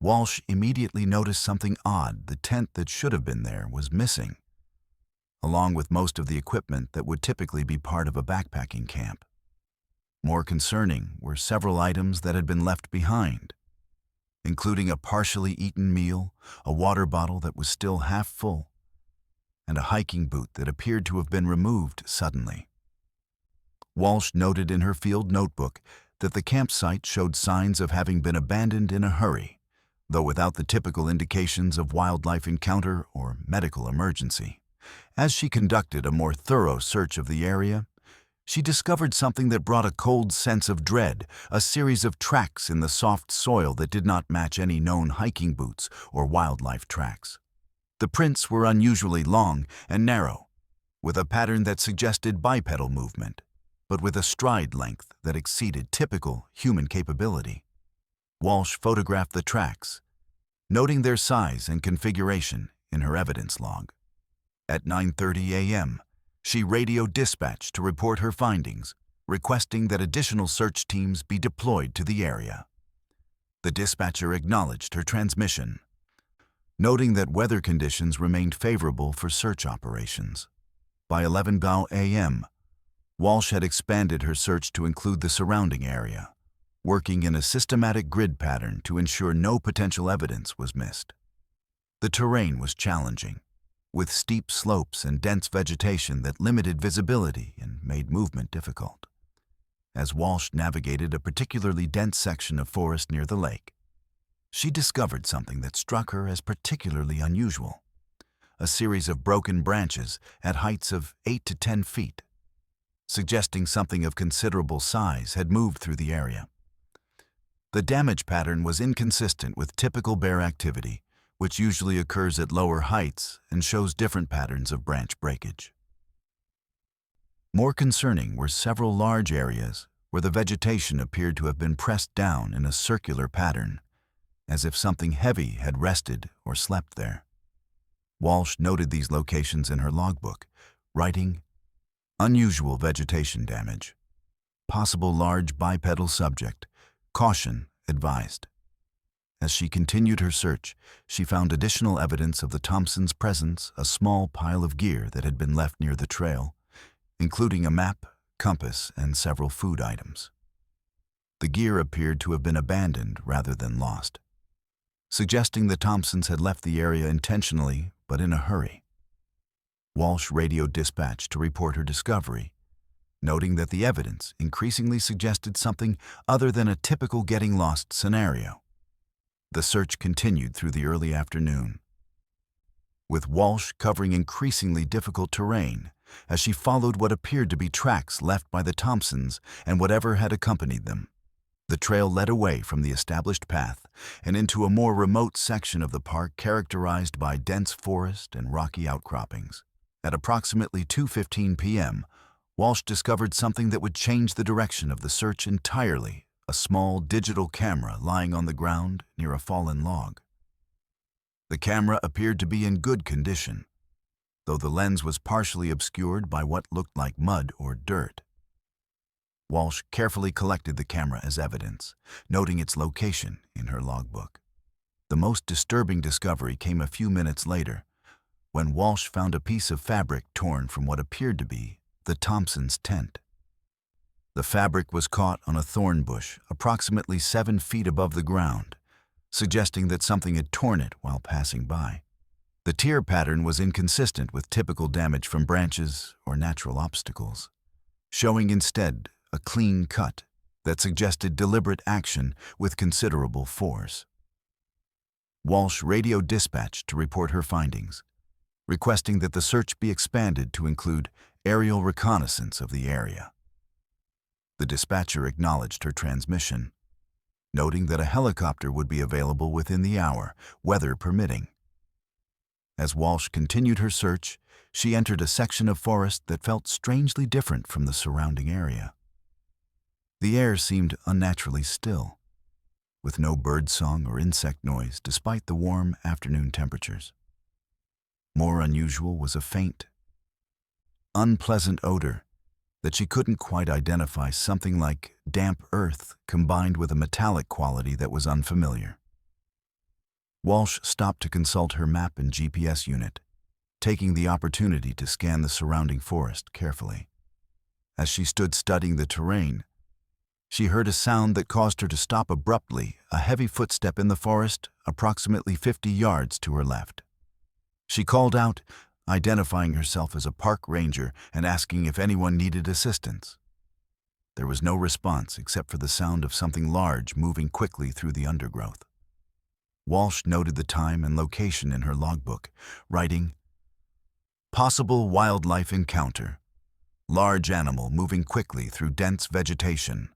Walsh immediately noticed something odd. The tent that should have been there was missing, along with most of the equipment that would typically be part of a backpacking camp. More concerning were several items that had been left behind, including a partially eaten meal, a water bottle that was still half full, and a hiking boot that appeared to have been removed suddenly. Walsh noted in her field notebook that the campsite showed signs of having been abandoned in a hurry, though without the typical indications of wildlife encounter or medical emergency. As she conducted a more thorough search of the area, she discovered something that brought a cold sense of dread, a series of tracks in the soft soil that did not match any known hiking boots or wildlife tracks. The prints were unusually long and narrow, with a pattern that suggested bipedal movement, but with a stride length that exceeded typical human capability. Walsh photographed the tracks, noting their size and configuration in her evidence log. At 9:30 a.m., she radioed dispatch to report her findings, requesting that additional search teams be deployed to the area. The dispatcher acknowledged her transmission, noting that weather conditions remained favorable for search operations. By 11 a.m., Walsh had expanded her search to include the surrounding area, working in a systematic grid pattern to ensure no potential evidence was missed. The terrain was challenging, with steep slopes and dense vegetation that limited visibility and made movement difficult. As Walsh navigated a particularly dense section of forest near the lake, she discovered something that struck her as particularly unusual: a series of broken branches at heights of 8 to 10 feet, suggesting something of considerable size had moved through the area. The damage pattern was inconsistent with typical bear activity, which usually occurs at lower heights and shows different patterns of branch breakage. More concerning were several large areas where the vegetation appeared to have been pressed down in a circular pattern, as if something heavy had rested or slept there. Walsh noted these locations in her logbook, writing, "Unusual vegetation damage. Possible large bipedal subject. Caution advised." As she continued her search, she found additional evidence of the Thompsons' presence: a small pile of gear that had been left near the trail, including a map, compass, and several food items. The gear appeared to have been abandoned rather than lost, suggesting the Thompsons had left the area intentionally but in a hurry. Walsh radioed dispatch to report her discovery, noting that the evidence increasingly suggested something other than a typical getting lost scenario. The search continued through the early afternoon, with Walsh covering increasingly difficult terrain as she followed what appeared to be tracks left by the Thompsons and whatever had accompanied them. The trail led away from the established path and into a more remote section of the park characterized by dense forest and rocky outcroppings. At approximately 2:15 p.m., Walsh discovered something that would change the direction of the search entirely: a small digital camera lying on the ground near a fallen log. The camera appeared to be in good condition, though the lens was partially obscured by what looked like mud or dirt. Walsh carefully collected the camera as evidence, noting its location in her logbook. The most disturbing discovery came a few minutes later, when Walsh found a piece of fabric torn from what appeared to be the Thompsons' tent. The fabric was caught on a thorn bush approximately 7 feet above the ground, suggesting that something had torn it while passing by. The tear pattern was inconsistent with typical damage from branches or natural obstacles, showing instead a clean cut that suggested deliberate action with considerable force. Walsh radioed dispatch to report her findings, requesting that the search be expanded to include aerial reconnaissance of the area. The dispatcher acknowledged her transmission, noting that a helicopter would be available within the hour, weather permitting. As Walsh continued her search, she entered a section of forest that felt strangely different from the surrounding area. The air seemed unnaturally still, with no bird song or insect noise despite the warm afternoon temperatures. More unusual was a faint, unpleasant odor that she couldn't quite identify, something like damp earth combined with a metallic quality that was unfamiliar. Walsh stopped to consult her map and GPS unit, taking the opportunity to scan the surrounding forest carefully. As she stood studying the terrain, She heard a sound that caused her to stop abruptly, a heavy footstep in the forest, approximately 50 yards to her left. She called out, identifying herself as a park ranger and asking if anyone needed assistance. There was no response except for the sound of something large moving quickly through the undergrowth. Walsh noted the time and location in her logbook, writing, "Possible wildlife encounter. Large animal moving quickly through dense vegetation.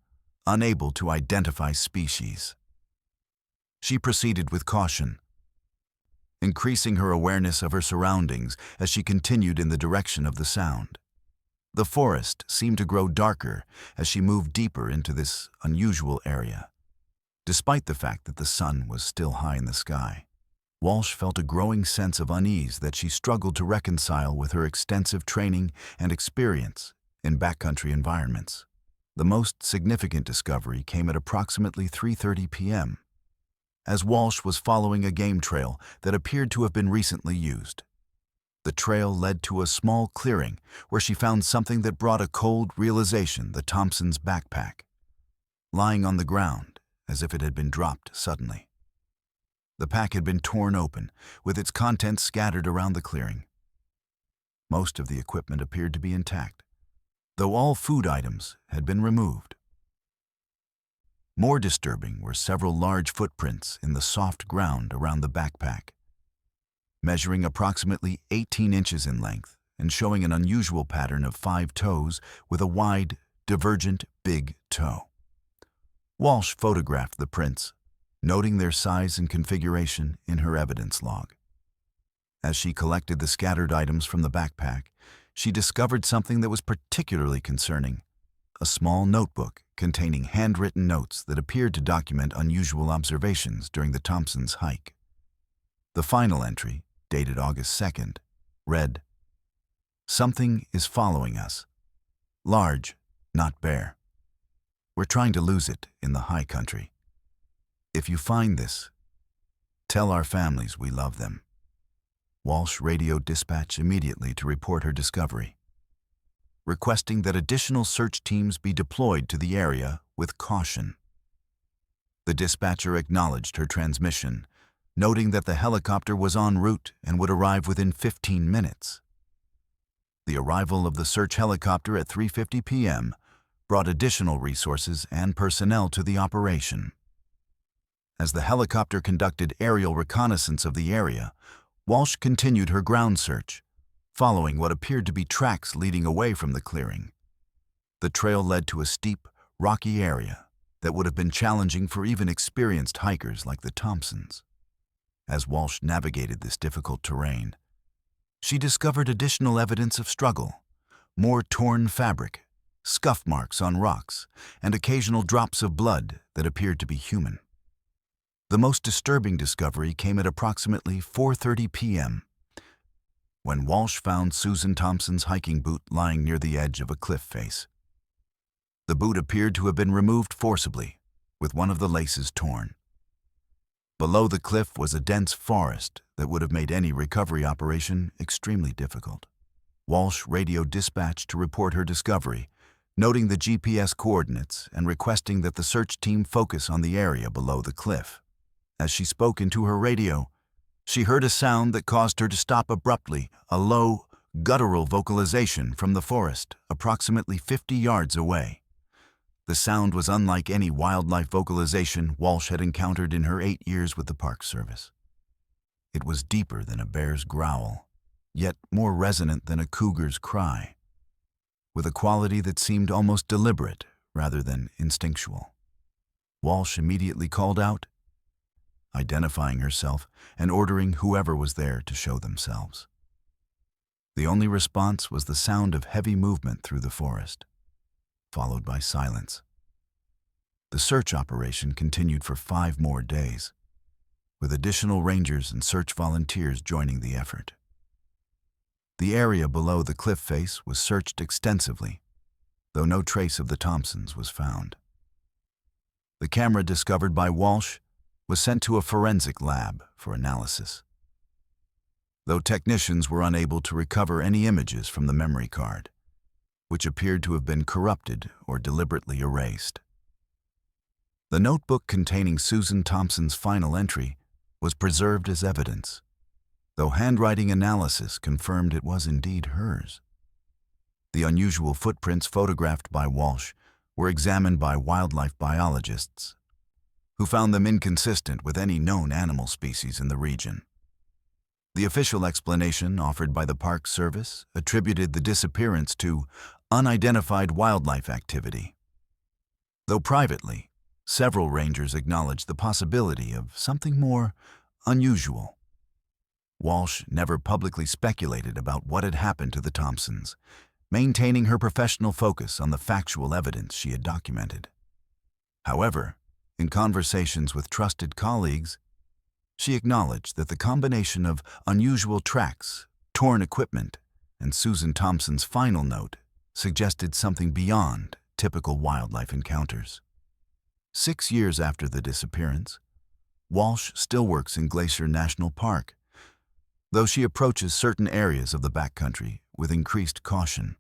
Unable to identify species." She proceeded with caution, increasing her awareness of her surroundings as she continued in the direction of the sound. The forest seemed to grow darker as she moved deeper into this unusual area. Despite the fact that the sun was still high in the sky, Walsh felt a growing sense of unease that she struggled to reconcile with her extensive training and experience in backcountry environments. The most significant discovery came at approximately 3:30 p.m., as Walsh was following a game trail that appeared to have been recently used. The trail led to a small clearing where she found something that brought a cold realization: the Thompson's backpack, lying on the ground as if it had been dropped suddenly. The pack had been torn open, with its contents scattered around the clearing. Most of the equipment appeared to be intact, though all food items had been removed. More disturbing were several large footprints in the soft ground around the backpack, measuring approximately 18 inches in length and showing an unusual pattern of 5 toes with a wide, divergent big toe. Walsh photographed the prints, noting their size and configuration in her evidence log. As she collected the scattered items from the backpack, she discovered something that was particularly concerning: a small notebook containing handwritten notes that appeared to document unusual observations during the Thompsons' hike. The final entry, dated August 2nd, read, "Something is following us. Large, not bare. We're trying to lose it in the high country. If you find this, tell our families we love them." Walsh radioed dispatch immediately to report her discovery, requesting that additional search teams be deployed to the area with caution. The dispatcher acknowledged her transmission, noting that the helicopter was en route and would arrive within 15 minutes. The arrival of the search helicopter at 3:50 p.m. brought additional resources and personnel to the operation. As the helicopter conducted aerial reconnaissance of the area, Walsh continued her ground search, following what appeared to be tracks leading away from the clearing. The trail led to a steep, rocky area that would have been challenging for even experienced hikers like the Thompsons. As Walsh navigated this difficult terrain, she discovered additional evidence of struggle: more torn fabric, scuff marks on rocks, and occasional drops of blood that appeared to be human. The most disturbing discovery came at approximately 4:30 p.m., when Walsh found Susan Thompson's hiking boot lying near the edge of a cliff face. The boot appeared to have been removed forcibly, with one of the laces torn. Below the cliff was a dense forest that would have made any recovery operation extremely difficult. Walsh radioed dispatch to report her discovery, noting the GPS coordinates and requesting that the search team focus on the area below the cliff. As she spoke into her radio, she heard a sound that caused her to stop abruptly, a low, guttural vocalization from the forest, approximately 50 yards away. The sound was unlike any wildlife vocalization Walsh had encountered in her 8 years with the Park Service. It was deeper than a bear's growl, yet more resonant than a cougar's cry, with a quality that seemed almost deliberate rather than instinctual. Walsh immediately called out, identifying herself and ordering whoever was there to show themselves. The only response was the sound of heavy movement through the forest, followed by silence. The search operation continued for 5 more days, with additional rangers and search volunteers joining the effort. The area below the cliff face was searched extensively, though no trace of the Thompsons was found. The camera discovered by Walsh was sent to a forensic lab for analysis, though technicians were unable to recover any images from the memory card, which appeared to have been corrupted or deliberately erased. The notebook containing Susan Thompson's final entry was preserved as evidence, though handwriting analysis confirmed it was indeed hers. The unusual footprints photographed by Walsh were examined by wildlife biologists, who found them inconsistent with any known animal species in the region. The official explanation offered by the Park Service attributed the disappearance to unidentified wildlife activity. Though privately, several rangers acknowledged the possibility of something more unusual. Walsh never publicly speculated about what had happened to the Thompsons, maintaining her professional focus on the factual evidence she had documented. However, in conversations with trusted colleagues, she acknowledged that the combination of unusual tracks, torn equipment, and Susan Thompson's final note suggested something beyond typical wildlife encounters. 6 years after the disappearance, Walsh still works in Glacier National Park, though she approaches certain areas of the backcountry with increased caution.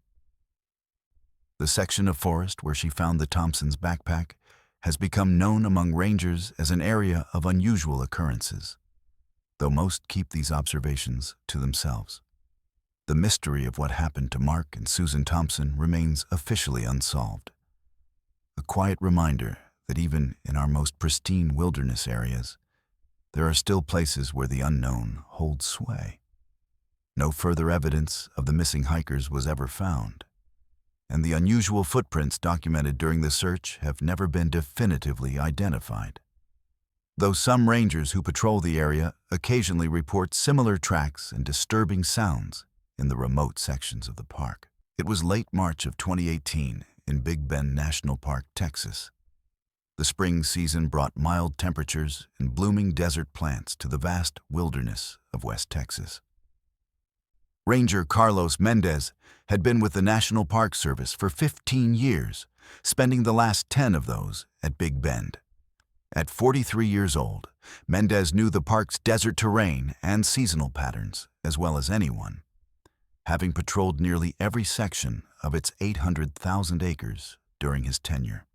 The section of forest where she found the Thompsons' backpack has become known among rangers as an area of unusual occurrences, though most keep these observations to themselves. The mystery of what happened to Mark and Susan Thompson remains officially unsolved. A quiet reminder that even in our most pristine wilderness areas, there are still places where the unknown holds sway. No further evidence of the missing hikers was ever found, and the unusual footprints documented during the search have never been definitively identified. Though some rangers who patrol the area occasionally report similar tracks and disturbing sounds in the remote sections of the park. It was late March of 2018 in Big Bend National Park, Texas. The spring season brought mild temperatures and blooming desert plants to the vast wilderness of West Texas. Ranger Carlos Mendez had been with the National Park Service for 15 years, spending the last 10 of those at Big Bend. At 43 years old, Mendez knew the park's desert terrain and seasonal patterns as well as anyone, having patrolled nearly every section of its 800,000 acres during his tenure.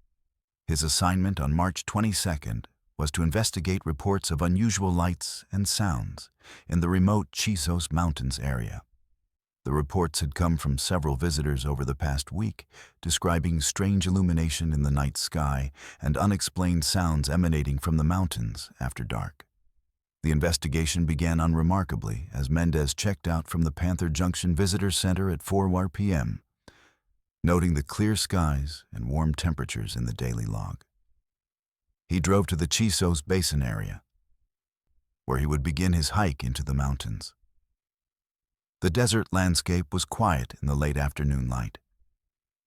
His assignment on March 22nd was to investigate reports of unusual lights and sounds in the remote Chisos Mountains area. The reports had come from several visitors over the past week, describing strange illumination in the night sky and unexplained sounds emanating from the mountains after dark. The investigation began unremarkably as Mendez checked out from the Panther Junction Visitor Center at 4 p.m., noting the clear skies and warm temperatures in the daily log. He drove to the Chisos Basin area, where he would begin his hike into the mountains. The desert landscape was quiet in the late afternoon light,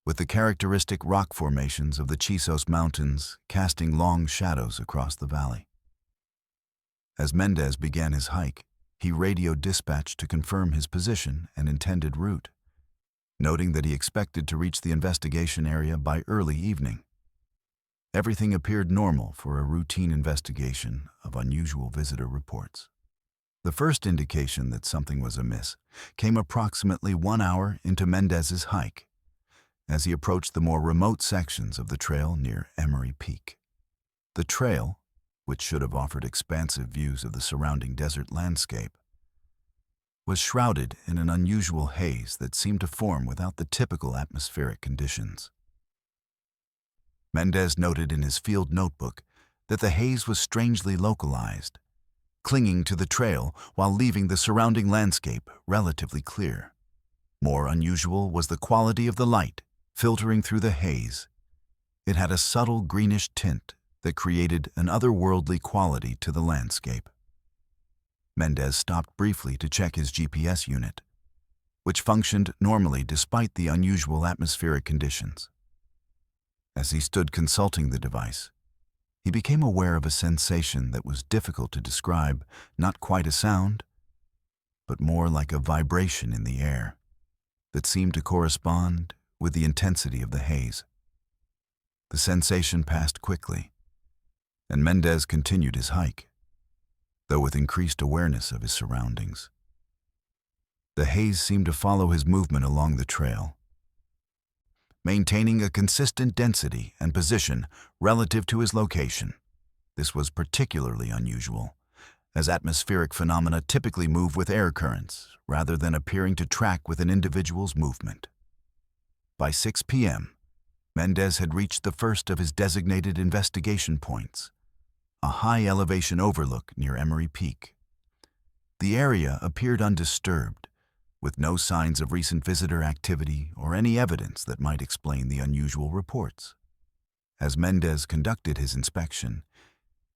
with the characteristic rock formations of the Chisos Mountains casting long shadows across the valley. As Mendez began his hike, he radioed dispatch to confirm his position and intended route, noting that he expected to reach the investigation area by early evening. Everything appeared normal for a routine investigation of unusual visitor reports. The first indication that something was amiss came approximately 1 hour into Mendez's hike, as he approached the more remote sections of the trail near Emery Peak. The trail, which should have offered expansive views of the surrounding desert landscape, was shrouded in an unusual haze that seemed to form without the typical atmospheric conditions. Mendez noted in his field notebook that the haze was strangely localized, clinging to the trail while leaving the surrounding landscape relatively clear. More unusual was the quality of the light filtering through the haze. It had a subtle greenish tint that created an otherworldly quality to the landscape. Mendez stopped briefly to check his GPS unit, which functioned normally despite the unusual atmospheric conditions. As he stood consulting the device, he became aware of a sensation that was difficult to describe, not quite a sound, but more like a vibration in the air that seemed to correspond with the intensity of the haze. The sensation passed quickly, and Mendez continued his hike, though with increased awareness of his surroundings. The haze seemed to follow his movement along the trail. maintaining a consistent density and position relative to his location. This was particularly unusual, as atmospheric phenomena typically move with air currents rather than appearing to track with an individual's movement. By 6 p.m., Mendez had reached the first of his designated investigation points, a high-elevation overlook near Emery Peak. The area appeared undisturbed, with no signs of recent visitor activity or any evidence that might explain the unusual reports. As Mendez conducted his inspection,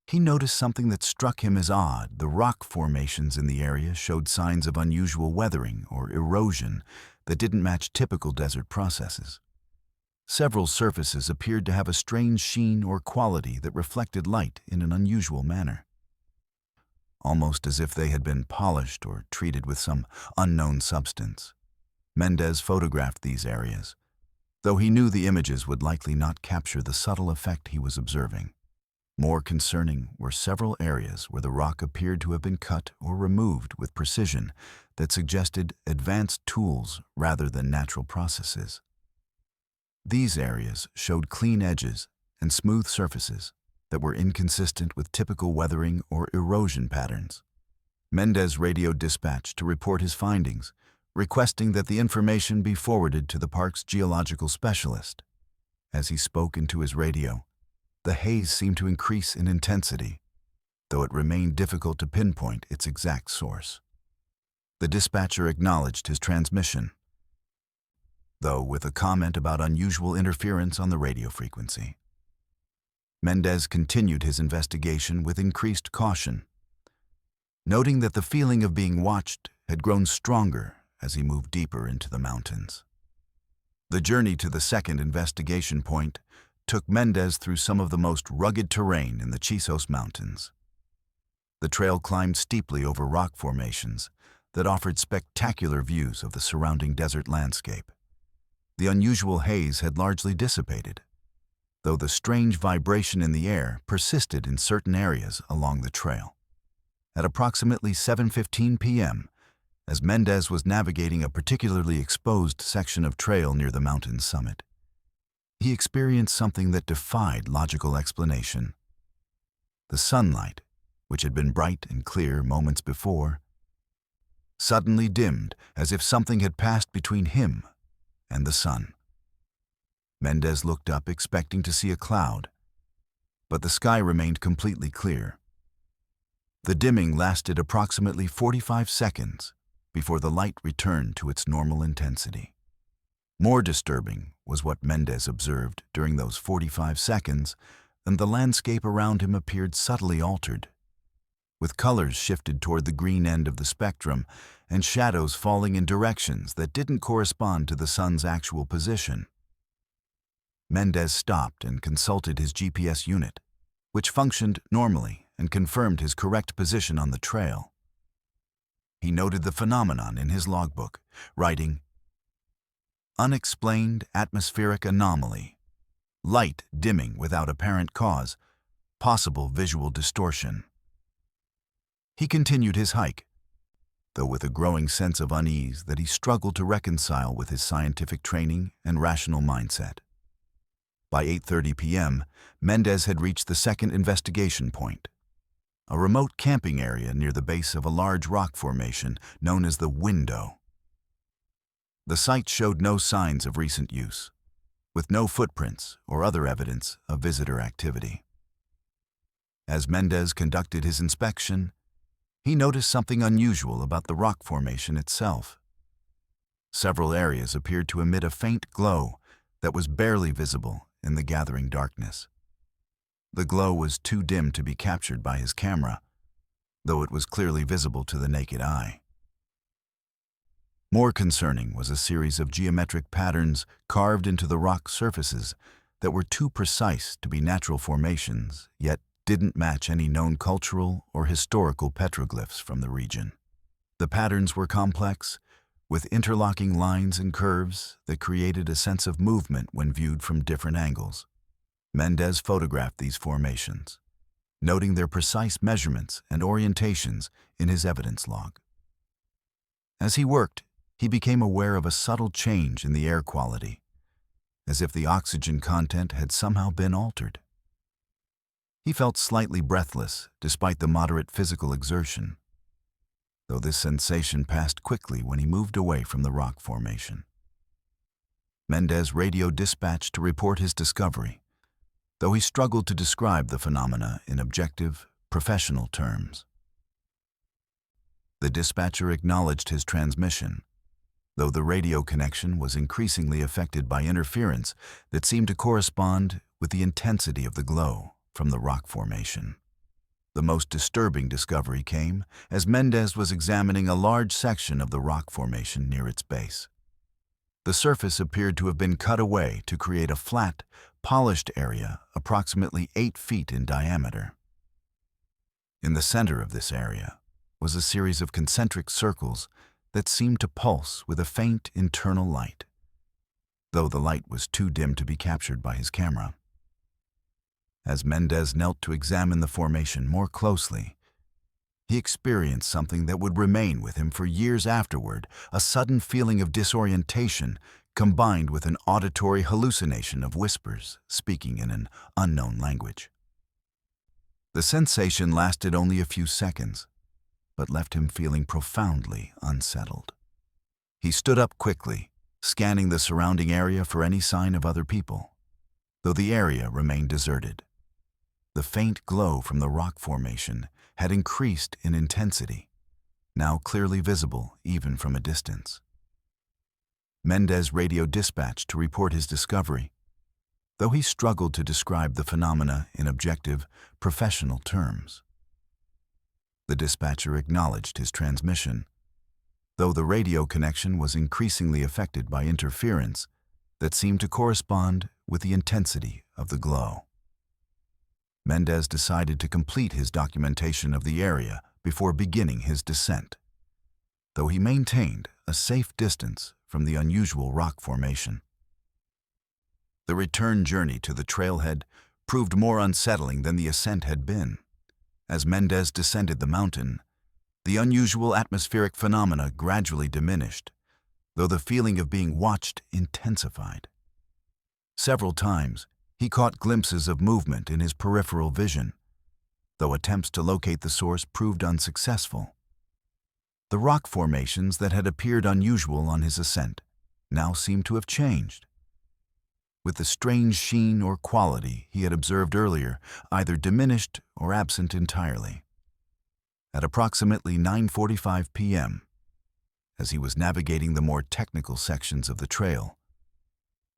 he noticed something that struck him as odd. The rock formations in the area showed signs of unusual weathering or erosion that didn't match typical desert processes. Several surfaces appeared to have a strange sheen or quality that reflected light in an unusual manner, almost as if they had been polished or treated with some unknown substance. Mendez photographed these areas, though he knew the images would likely not capture the subtle effect he was observing. More concerning were several areas where the rock appeared to have been cut or removed with precision that suggested advanced tools rather than natural processes. These areas showed clean edges and smooth surfaces that were inconsistent with typical weathering or erosion patterns. Mendez radioed dispatch to report his findings, requesting that the information be forwarded to the park's geological specialist. As he spoke into his radio, the haze seemed to increase in intensity, though it remained difficult to pinpoint its exact source. The dispatcher acknowledged his transmission, though with a comment about unusual interference on the radio frequency. Mendez continued his investigation with increased caution, noting that the feeling of being watched had grown stronger as he moved deeper into the mountains. The journey to the second investigation point took Mendez through some of the most rugged terrain in the Chisos Mountains. The trail climbed steeply over rock formations that offered spectacular views of the surrounding desert landscape. The unusual haze had largely dissipated, though the strange vibration in the air persisted in certain areas along the trail. At approximately 7:15 p.m., as Mendez was navigating a particularly exposed section of trail near the mountain's summit, he experienced something that defied logical explanation. The sunlight, which had been bright and clear moments before, suddenly dimmed as if something had passed between him and the sun. Mendez looked up expecting to see a cloud, but the sky remained completely clear. The dimming lasted approximately 45 seconds before the light returned to its normal intensity. More disturbing was what Mendez observed during those 45 seconds, and the landscape around him appeared subtly altered, with colors shifted toward the green end of the spectrum and shadows falling in directions that didn't correspond to the sun's actual position. Mendez stopped and consulted his GPS unit, which functioned normally and confirmed his correct position on the trail. He noted the phenomenon in his logbook, writing, "Unexplained atmospheric anomaly. Light dimming without apparent cause. Possible visual distortion." He continued his hike, though with a growing sense of unease that he struggled to reconcile with his scientific training and rational mindset. By 8:30 p.m., Mendez had reached the second investigation point, a remote camping area near the base of a large rock formation known as the Window. The site showed no signs of recent use, with no footprints or other evidence of visitor activity. As Mendez conducted his inspection, he noticed something unusual about the rock formation itself. Several areas appeared to emit a faint glow that was barely visible in the gathering darkness. The glow was too dim to be captured by his camera, though it was clearly visible to the naked eye. More concerning was a series of geometric patterns carved into the rock surfaces that were too precise to be natural formations, yet didn't match any known cultural or historical petroglyphs from the region. The patterns were complex, with interlocking lines and curves that created a sense of movement when viewed from different angles. Mendez photographed these formations, noting their precise measurements and orientations in his evidence log. As he worked, he became aware of a subtle change in the air quality. as if the oxygen content had somehow been altered. He felt slightly breathless despite the moderate physical exertion, though this sensation passed quickly when he moved away from the rock formation. Mendez radioed dispatch to report his discovery, though he struggled to describe the phenomena in objective, professional terms. The dispatcher acknowledged his transmission, though the radio connection was increasingly affected by interference that seemed to correspond with the intensity of the glow from the rock formation. The most disturbing discovery came as Mendez was examining a large section of the rock formation near its base. The surface appeared to have been cut away to create a flat, polished area approximately 8 feet in diameter. In the center of this area was a series of concentric circles that seemed to pulse with a faint internal light, though the light was too dim to be captured by his camera. As Mendez knelt to examine the formation more closely, he experienced something that would remain with him for years afterward, a sudden feeling of disorientation combined with an auditory hallucination of whispers speaking in an unknown language. The sensation lasted only a few seconds, but left him feeling profoundly unsettled. He stood up quickly, scanning the surrounding area for any sign of other people, though the area remained deserted. The faint glow from the rock formation had increased in intensity, now clearly visible even from a distance. Mendez radioed dispatch to report his discovery, though he struggled to describe the phenomena in objective, professional terms. The dispatcher acknowledged his transmission, though the radio connection was increasingly affected by interference that seemed to correspond with the intensity of the glow. Mendez decided to complete his documentation of the area before beginning his descent, though he maintained a safe distance from the unusual rock formation. The return journey to the trailhead proved more unsettling than the ascent had been. As Mendez descended the mountain, the unusual atmospheric phenomena gradually diminished, though the feeling of being watched intensified. Several times, he caught glimpses of movement in his peripheral vision, though attempts to locate the source proved unsuccessful. The rock formations that had appeared unusual on his ascent now seemed to have changed, with the strange sheen or quality he had observed earlier either diminished or absent entirely. At approximately 9:45 p.m., as he was navigating the more technical sections of the trail,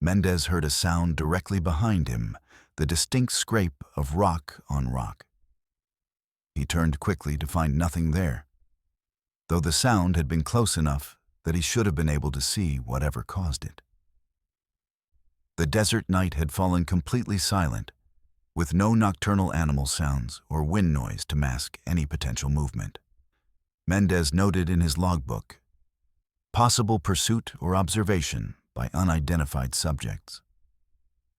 Mendez heard a sound directly behind him, the distinct scrape of rock on rock. He turned quickly to find nothing there, though the sound had been close enough that he should have been able to see whatever caused it. The desert night had fallen completely silent, with no nocturnal animal sounds or wind noise to mask any potential movement. Mendez noted in his logbook, "Possible pursuit or observation by unidentified subjects.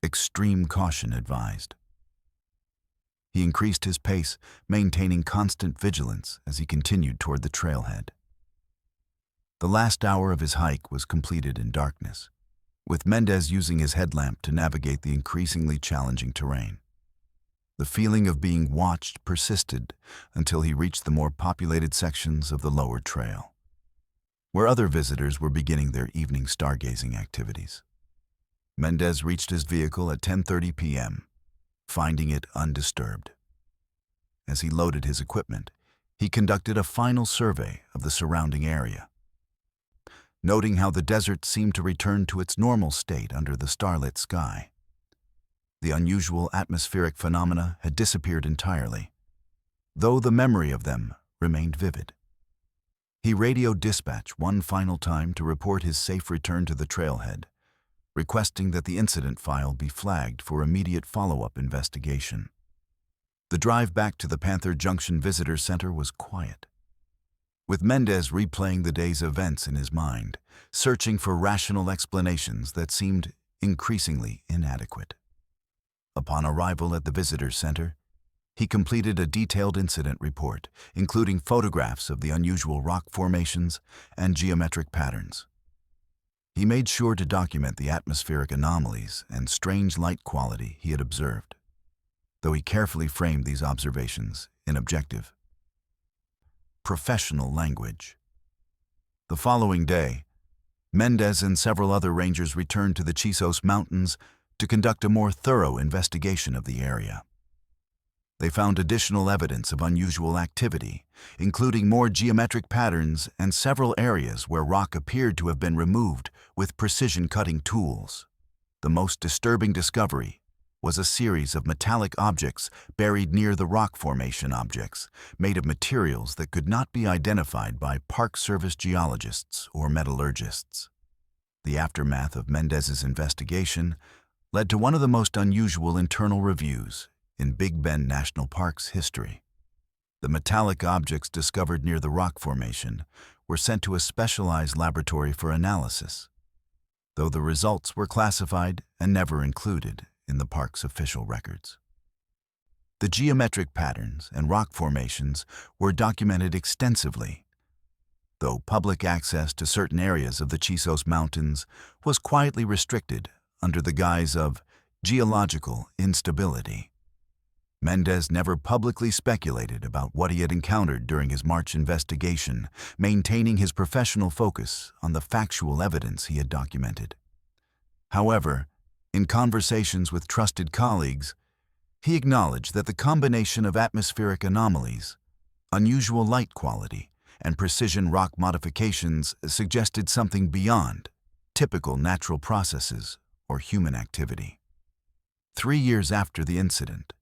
Extreme caution advised." He increased his pace, maintaining constant vigilance as he continued toward the trailhead. The last hour of his hike was completed in darkness, with Mendez using his headlamp to navigate the increasingly challenging terrain. The feeling of being watched persisted until he reached the more populated sections of the lower trail, where other visitors were beginning their evening stargazing activities. Mendez reached his vehicle at 10:30 p.m., finding it undisturbed. As he loaded his equipment, he conducted a final survey of the surrounding area, noting how the desert seemed to return to its normal state under the starlit sky. The unusual atmospheric phenomena had disappeared entirely, though the memory of them remained vivid. He radioed dispatch one final time to report his safe return to the trailhead, requesting that the incident file be flagged for immediate follow-up investigation. The drive back to the Panther Junction Visitor Center was quiet, with Mendez replaying the day's events in his mind, searching for rational explanations that seemed increasingly inadequate. Upon arrival at the visitor center, he completed a detailed incident report, including photographs of the unusual rock formations and geometric patterns. He made sure to document the atmospheric anomalies and strange light quality he had observed, though he carefully framed these observations in objective, professional language. The following day, Mendez and several other rangers returned to the Chisos Mountains to conduct a more thorough investigation of the area. They found additional evidence of unusual activity, including more geometric patterns and several areas where rock appeared to have been removed with precision-cutting tools. The most disturbing discovery was a series of metallic objects buried near the rock formation objects, made of materials that could not be identified by Park Service geologists or metallurgists. The aftermath of Mendez's investigation led to one of the most unusual internal reviews in Big Bend National Park's history. The metallic objects discovered near the rock formation were sent to a specialized laboratory for analysis, though the results were classified and never included in the park's official records. The geometric patterns and rock formations were documented extensively, though public access to certain areas of the Chisos Mountains was quietly restricted under the guise of geological instability. Mendez never publicly speculated about what he had encountered during his March investigation, maintaining his professional focus on the factual evidence he had documented. However, in conversations with trusted colleagues, he acknowledged that the combination of atmospheric anomalies, unusual light quality, and precision rock modifications suggested something beyond typical natural processes or human activity. 3 years after the incident,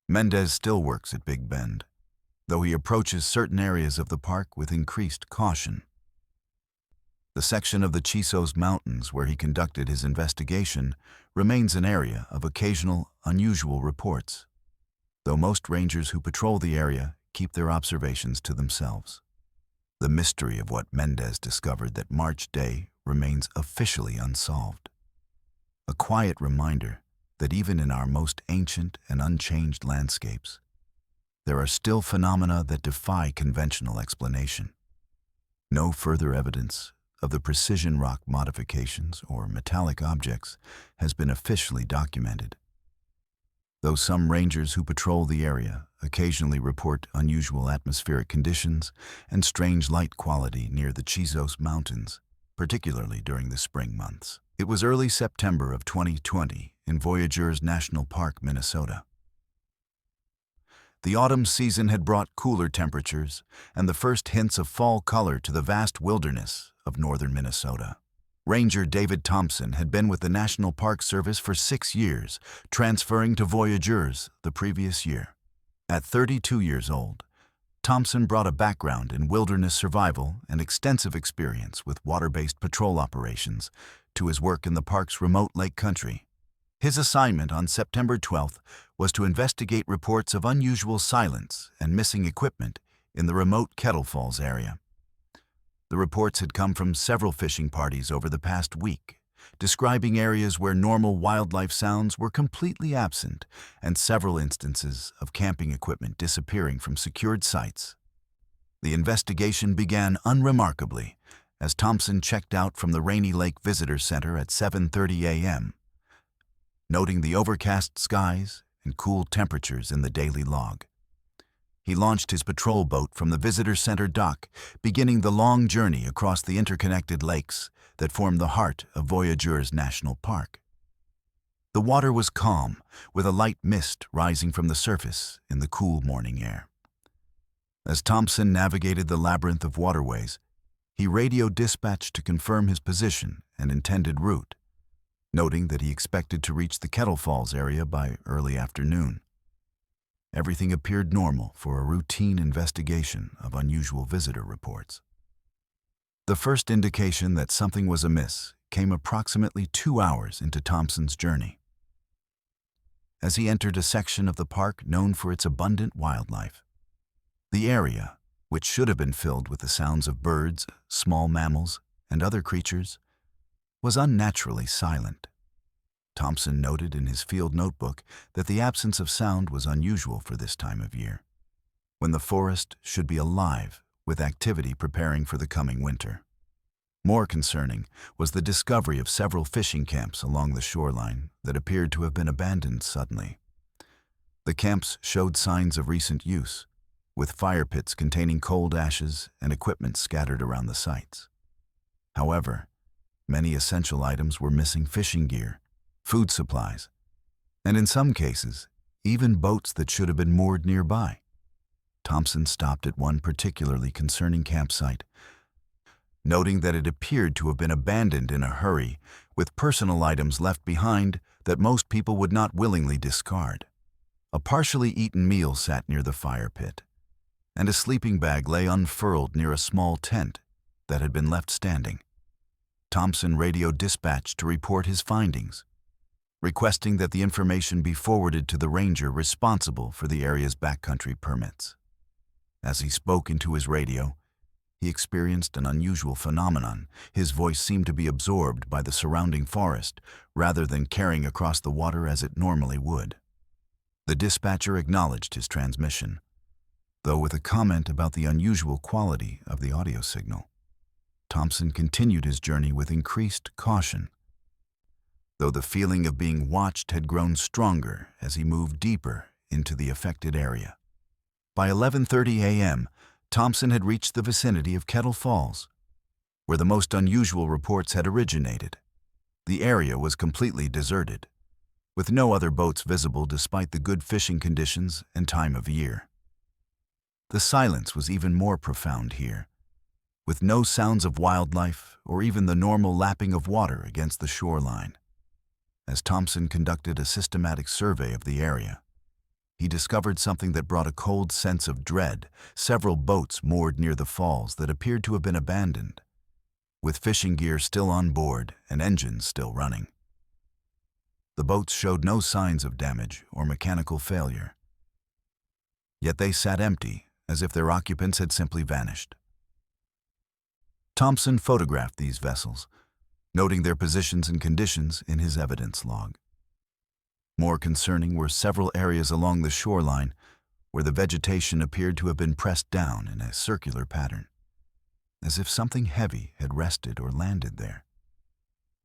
Mendez still works at Big Bend, though he approaches certain areas of the park with increased caution. The section of the Chisos Mountains where he conducted his investigation remains an area of occasional, unusual reports, though most rangers who patrol the area keep their observations to themselves. The mystery of what Mendez discovered that March day remains officially unsolved. A quiet reminder that even in our most ancient and unchanged landscapes, there are still phenomena that defy conventional explanation. No further evidence of the precision rock modifications or metallic objects has been officially documented. Though some rangers who patrol the area occasionally report unusual atmospheric conditions and strange light quality near the Chisos Mountains, particularly during the spring months. It was early September of 2020 in Voyageurs National Park, Minnesota. The autumn season had brought cooler temperatures and the first hints of fall color to the vast wilderness of northern Minnesota. Ranger David Thompson had been with the National Park Service for 6 years, transferring to Voyageurs the previous year. At 32 years old, Thompson brought a background in wilderness survival and extensive experience with water-based patrol operations to his work in the park's remote lake country. His assignment on September 12th was to investigate reports of unusual silence and missing equipment in the remote Kettle Falls area. The reports had come from several fishing parties over the past week, describing areas where normal wildlife sounds were completely absent and several instances of camping equipment disappearing from secured sites. The investigation began unremarkably as Thompson checked out from the Rainy Lake Visitor Center at 7:30 a.m., noting the overcast skies and cool temperatures in the daily log. He launched his patrol boat from the Visitor Center dock, beginning the long journey across the interconnected lakes that form the heart of Voyageurs National Park. The water was calm, with a light mist rising from the surface in the cool morning air. As Thompson navigated the labyrinth of waterways, he radioed dispatch to confirm his position and intended route, noting that he expected to reach the Kettle Falls area by early afternoon. Everything appeared normal for a routine investigation of unusual visitor reports. The first indication that something was amiss came approximately 2 hours into Thompson's journey. As he entered a section of the park known for its abundant wildlife, the area, which should have been filled with the sounds of birds, small mammals, and other creatures, was unnaturally silent. Thompson noted in his field notebook that the absence of sound was unusual for this time of year, when the forest should be alive with activity preparing for the coming winter. More concerning was the discovery of several fishing camps along the shoreline that appeared to have been abandoned suddenly. The camps showed signs of recent use, with fire pits containing cold ashes and equipment scattered around the sites. However, many essential items were missing: fishing gear, food supplies, and in some cases, even boats that should have been moored nearby. Thompson stopped at one particularly concerning campsite, noting that it appeared to have been abandoned in a hurry, with personal items left behind that most people would not willingly discard. A partially eaten meal sat near the fire pit, and a sleeping bag lay unfurled near a small tent that had been left standing. Thompson radioed dispatch to report his findings, requesting that the information be forwarded to the ranger responsible for the area's backcountry permits. As he spoke into his radio, he experienced an unusual phenomenon. His voice seemed to be absorbed by the surrounding forest rather than carrying across the water as it normally would. The dispatcher acknowledged his transmission, though with a comment about the unusual quality of the audio signal. Thompson continued his journey with increased caution, though the feeling of being watched had grown stronger as he moved deeper into the affected area. By 11:30 a.m., Thompson had reached the vicinity of Kettle Falls, where the most unusual reports had originated. The area was completely deserted, with no other boats visible despite the good fishing conditions and time of year. The silence was even more profound here, with no sounds of wildlife or even the normal lapping of water against the shoreline. As Thompson conducted a systematic survey of the area, he discovered something that brought a cold sense of dread: several boats moored near the falls that appeared to have been abandoned, with fishing gear still on board and engines still running. The boats showed no signs of damage or mechanical failure, yet they sat empty, as if their occupants had simply vanished. Thompson photographed these vessels, noting their positions and conditions in his evidence log. More concerning were several areas along the shoreline where the vegetation appeared to have been pressed down in a circular pattern, as if something heavy had rested or landed there.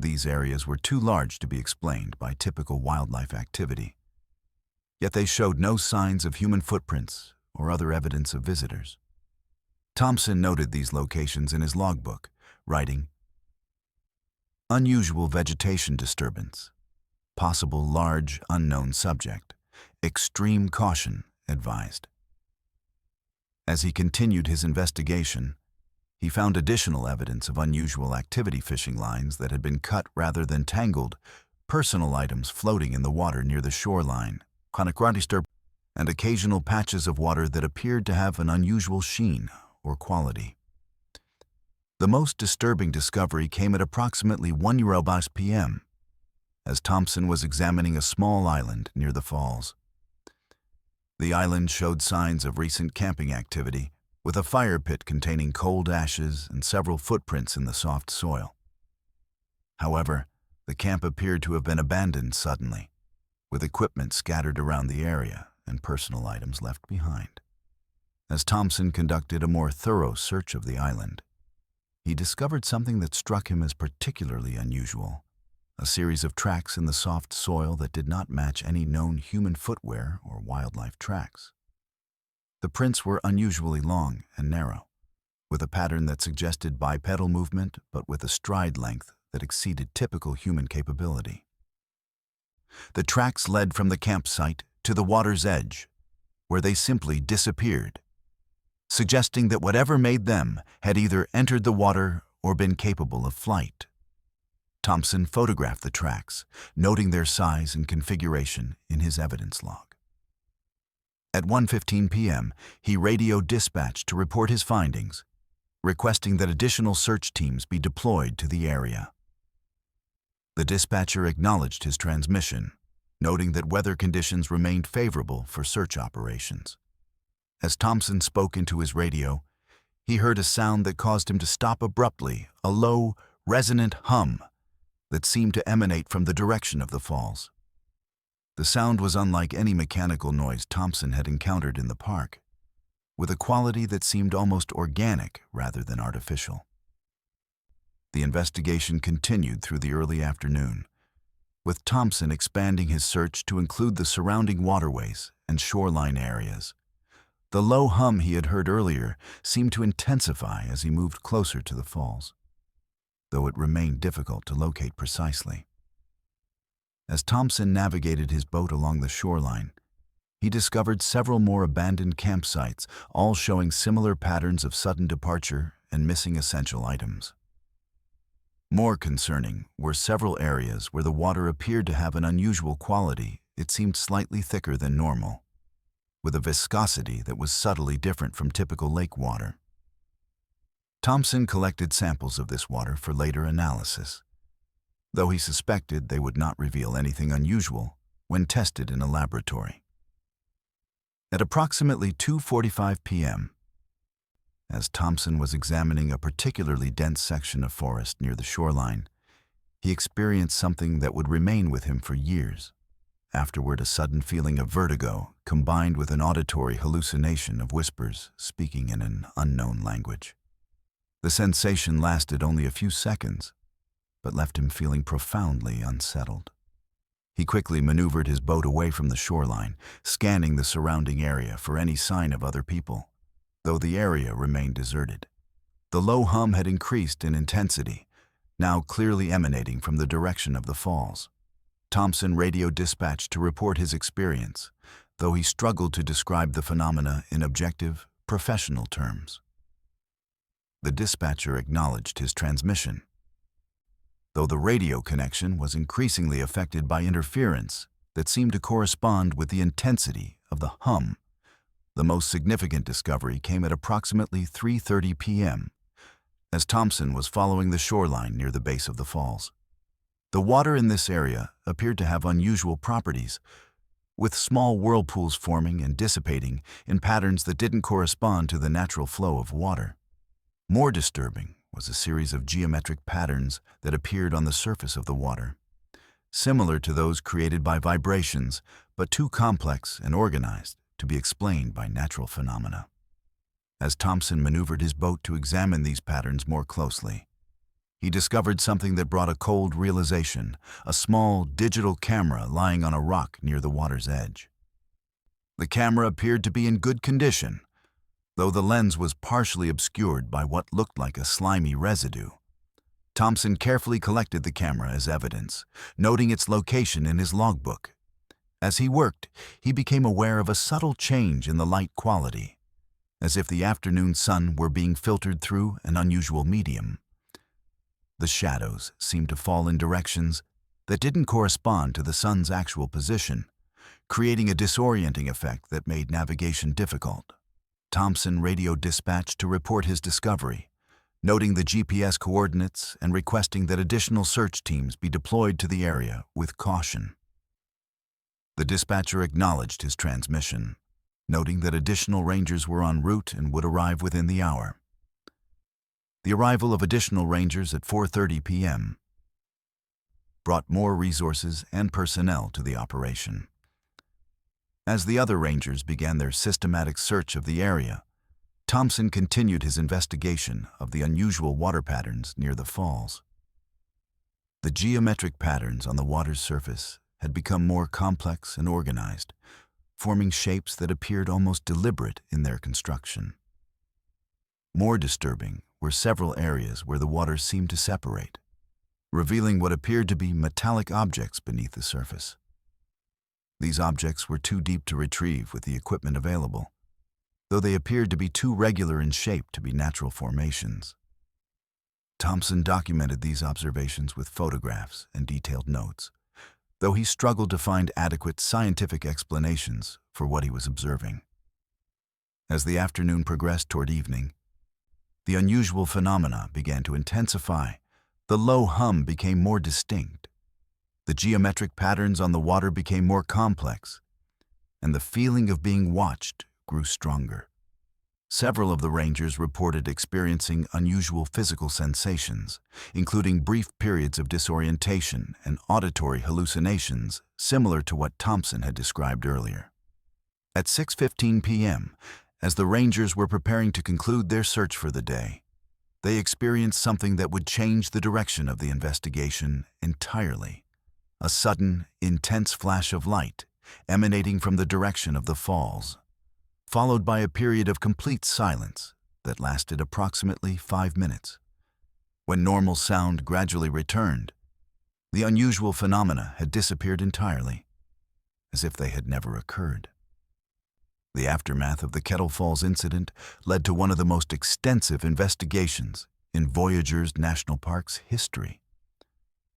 These areas were too large to be explained by typical wildlife activity, yet they showed no signs of human footprints or other evidence of visitors. Thompson noted these locations in his logbook, writing, "Unusual vegetation disturbance. Possible large unknown subject. Extreme caution advised." As he continued his investigation, he found additional evidence of unusual activity: fishing lines that had been cut rather than tangled, personal items floating in the water near the shoreline, and occasional patches of water that appeared to have an unusual sheen or quality. The most disturbing discovery came at approximately 1 p.m., as Thompson was examining a small island near the falls. The island showed signs of recent camping activity, with a fire pit containing cold ashes and several footprints in the soft soil. However, the camp appeared to have been abandoned suddenly, with equipment scattered around the area and personal items left behind. As Thompson conducted a more thorough search of the island, he discovered something that struck him as particularly unusual: a series of tracks in the soft soil that did not match any known human footwear or wildlife tracks. The prints were unusually long and narrow, with a pattern that suggested bipedal movement but with a stride length that exceeded typical human capability. The tracks led from the campsite to the water's edge, where they simply disappeared, suggesting that whatever made them had either entered the water or been capable of flight. Thompson photographed the tracks, noting their size and configuration in his evidence log. At 1:15 p.m., he radioed dispatch to report his findings, requesting that additional search teams be deployed to the area. The dispatcher acknowledged his transmission, noting that weather conditions remained favorable for search operations. As Thompson spoke into his radio, he heard a sound that caused him to stop abruptly: a low, resonant hum that seemed to emanate from the direction of the falls. The sound was unlike any mechanical noise Thompson had encountered in the park, with a quality that seemed almost organic rather than artificial. The investigation continued through the early afternoon, with Thompson expanding his search to include the surrounding waterways and shoreline areas. The low hum he had heard earlier seemed to intensify as he moved closer to the falls, though it remained difficult to locate precisely. As Thompson navigated his boat along the shoreline, he discovered several more abandoned campsites, all showing similar patterns of sudden departure and missing essential items. More concerning were several areas where the water appeared to have an unusual quality. It seemed slightly thicker than normal, with a viscosity that was subtly different from typical lake water. Thompson collected samples of this water for later analysis, though he suspected they would not reveal anything unusual when tested in a laboratory. At approximately 2:45 p.m., as Thompson was examining a particularly dense section of forest near the shoreline, he experienced something that would remain with him for years. Afterward, a sudden feeling of vertigo combined with an auditory hallucination of whispers speaking in an unknown language. The sensation lasted only a few seconds, but left him feeling profoundly unsettled. He quickly maneuvered his boat away from the shoreline, scanning the surrounding area for any sign of other people, though the area remained deserted. The low hum had increased in intensity, now clearly emanating from the direction of the falls. Thompson radio dispatched to report his experience, though he struggled to describe the phenomena in objective, professional terms. The dispatcher acknowledged his transmission, though the radio connection was increasingly affected by interference that seemed to correspond with the intensity of the hum. The most significant discovery came at approximately 3:30 p.m., as Thompson was following the shoreline near the base of the falls. The water in this area appeared to have unusual properties, with small whirlpools forming and dissipating in patterns that didn't correspond to the natural flow of water. More disturbing was a series of geometric patterns that appeared on the surface of the water, similar to those created by vibrations, but too complex and organized to be explained by natural phenomena. As Thompson maneuvered his boat to examine these patterns more closely, he discovered something that brought a cold realization: a small digital camera lying on a rock near the water's edge. The camera appeared to be in good condition, though the lens was partially obscured by what looked like a slimy residue. Thompson carefully collected the camera as evidence, noting its location in his logbook. As he worked, he became aware of a subtle change in the light quality, as if the afternoon sun were being filtered through an unusual medium. The shadows seemed to fall in directions that didn't correspond to the sun's actual position, creating a disorienting effect that made navigation difficult. Thompson radio dispatched to report his discovery, noting the GPS coordinates and requesting that additional search teams be deployed to the area with caution. The dispatcher acknowledged his transmission, noting that additional rangers were en route and would arrive within the hour. The arrival of additional rangers at 4:30 p.m. brought more resources and personnel to the operation. As the other rangers began their systematic search of the area, Thompson continued his investigation of the unusual water patterns near the falls. The geometric patterns on the water's surface had become more complex and organized, forming shapes that appeared almost deliberate in their construction. More disturbing were several areas where the water seemed to separate, revealing what appeared to be metallic objects beneath the surface. These objects were too deep to retrieve with the equipment available, though they appeared to be too regular in shape to be natural formations. Thompson documented these observations with photographs and detailed notes, though he struggled to find adequate scientific explanations for what he was observing. As the afternoon progressed toward evening, the unusual phenomena began to intensify. The low hum became more distinct. The geometric patterns on the water became more complex, and the feeling of being watched grew stronger. Several of the rangers reported experiencing unusual physical sensations, including brief periods of disorientation and auditory hallucinations similar to what Thompson had described earlier. At 6:15 p.m., as the rangers were preparing to conclude their search for the day, they experienced something that would change the direction of the investigation entirely. A sudden, intense flash of light emanating from the direction of the falls, followed by a period of complete silence that lasted approximately 5 minutes. When normal sound gradually returned, the unusual phenomena had disappeared entirely, as if they had never occurred. The aftermath of the Kettle Falls incident led to one of the most extensive investigations in Voyageurs National Park's history.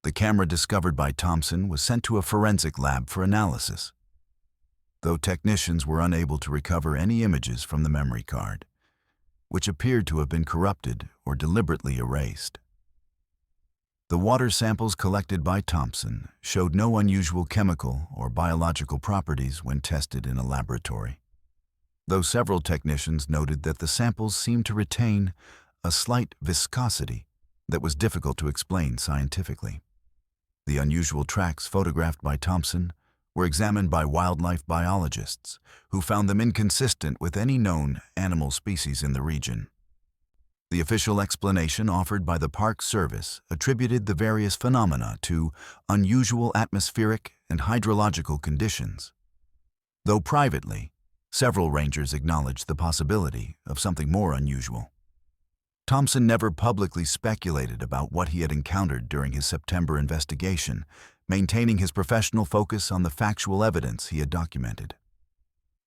The camera discovered by Thompson was sent to a forensic lab for analysis, though technicians were unable to recover any images from the memory card, which appeared to have been corrupted or deliberately erased. The water samples collected by Thompson showed no unusual chemical or biological properties when tested in a laboratory, though several technicians noted that the samples seemed to retain a slight viscosity that was difficult to explain scientifically. The unusual tracks photographed by Thompson were examined by wildlife biologists, who found them inconsistent with any known animal species in the region. The official explanation offered by the Park Service attributed the various phenomena to unusual atmospheric and hydrological conditions, though privately, several rangers acknowledged the possibility of something more unusual. Thompson never publicly speculated about what he had encountered during his September investigation, maintaining his professional focus on the factual evidence he had documented.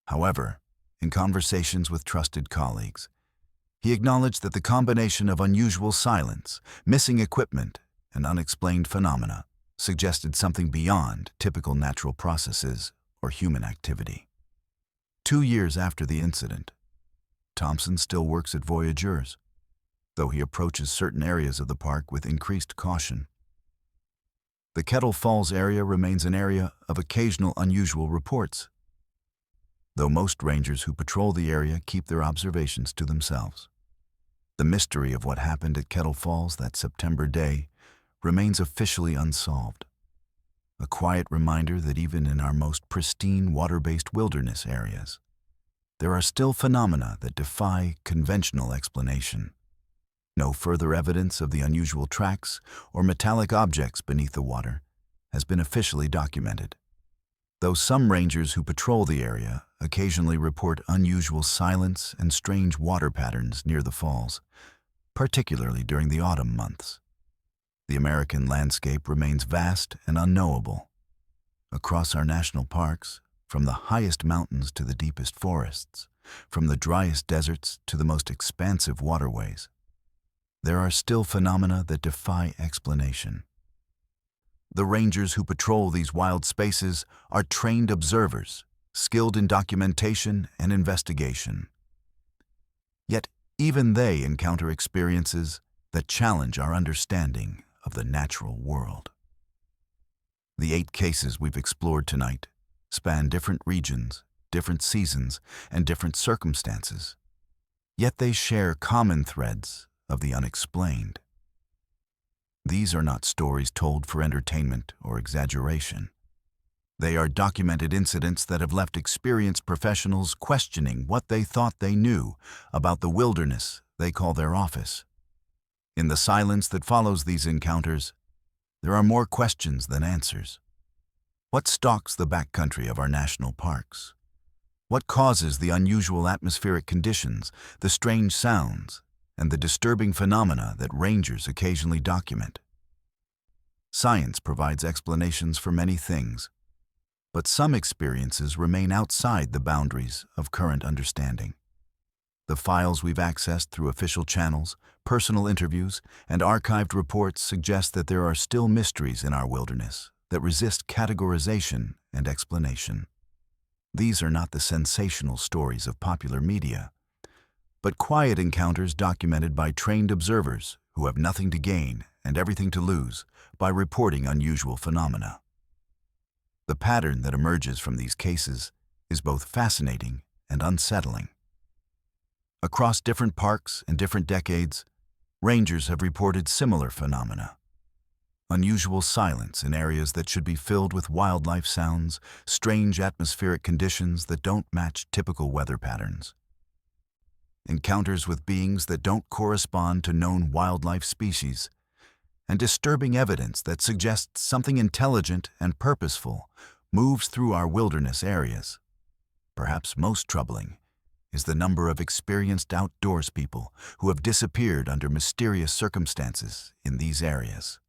However, in conversations with trusted colleagues, he acknowledged that the combination of unusual silence, missing equipment, and unexplained phenomena suggested something beyond typical natural processes or human activity. 2 years after the incident, Thompson still works at Voyageurs, though he approaches certain areas of the park with increased caution. The Kettle Falls area remains an area of occasional unusual reports, though most rangers who patrol the area keep their observations to themselves. The mystery of what happened at Kettle Falls that September day remains officially unsolved, a quiet reminder that even in our most pristine water-based wilderness areas, there are still phenomena that defy conventional explanation. No further evidence of the unusual tracks or metallic objects beneath the water has been officially documented, though some rangers who patrol the area occasionally report unusual silence and strange water patterns near the falls, particularly during the autumn months. The American landscape remains vast and unknowable. Across our national parks, from the highest mountains to the deepest forests, from the driest deserts to the most expansive waterways, there are still phenomena that defy explanation. The rangers who patrol these wild spaces are trained observers, skilled in documentation and investigation. Yet even they encounter experiences that challenge our understanding of the natural world. The 8 cases we've explored tonight span different regions, different seasons, and different circumstances, yet they share common threads of the unexplained. These are not stories told for entertainment or exaggeration. They are documented incidents that have left experienced professionals questioning what they thought they knew about the wilderness they call their office. In the silence that follows these encounters, there are more questions than answers. What stalks the backcountry of our national parks? What causes the unusual atmospheric conditions, the strange sounds, and the disturbing phenomena that rangers occasionally document? Science provides explanations for many things, but some experiences remain outside the boundaries of current understanding. The files we've accessed through official channels, personal interviews, and archived reports suggest that there are still mysteries in our wilderness that resist categorization and explanation. These are not the sensational stories of popular media, but quiet encounters documented by trained observers who have nothing to gain and everything to lose by reporting unusual phenomena. The pattern that emerges from these cases is both fascinating and unsettling. Across different parks and different decades, rangers have reported similar phenomena. Unusual silence in areas that should be filled with wildlife sounds, strange atmospheric conditions that don't match typical weather patterns. encounters with beings that don't correspond to known wildlife species, and disturbing evidence that suggests something intelligent and purposeful moves through our wilderness areas. Perhaps most troubling is the number of experienced outdoors people who have disappeared under mysterious circumstances in these areas,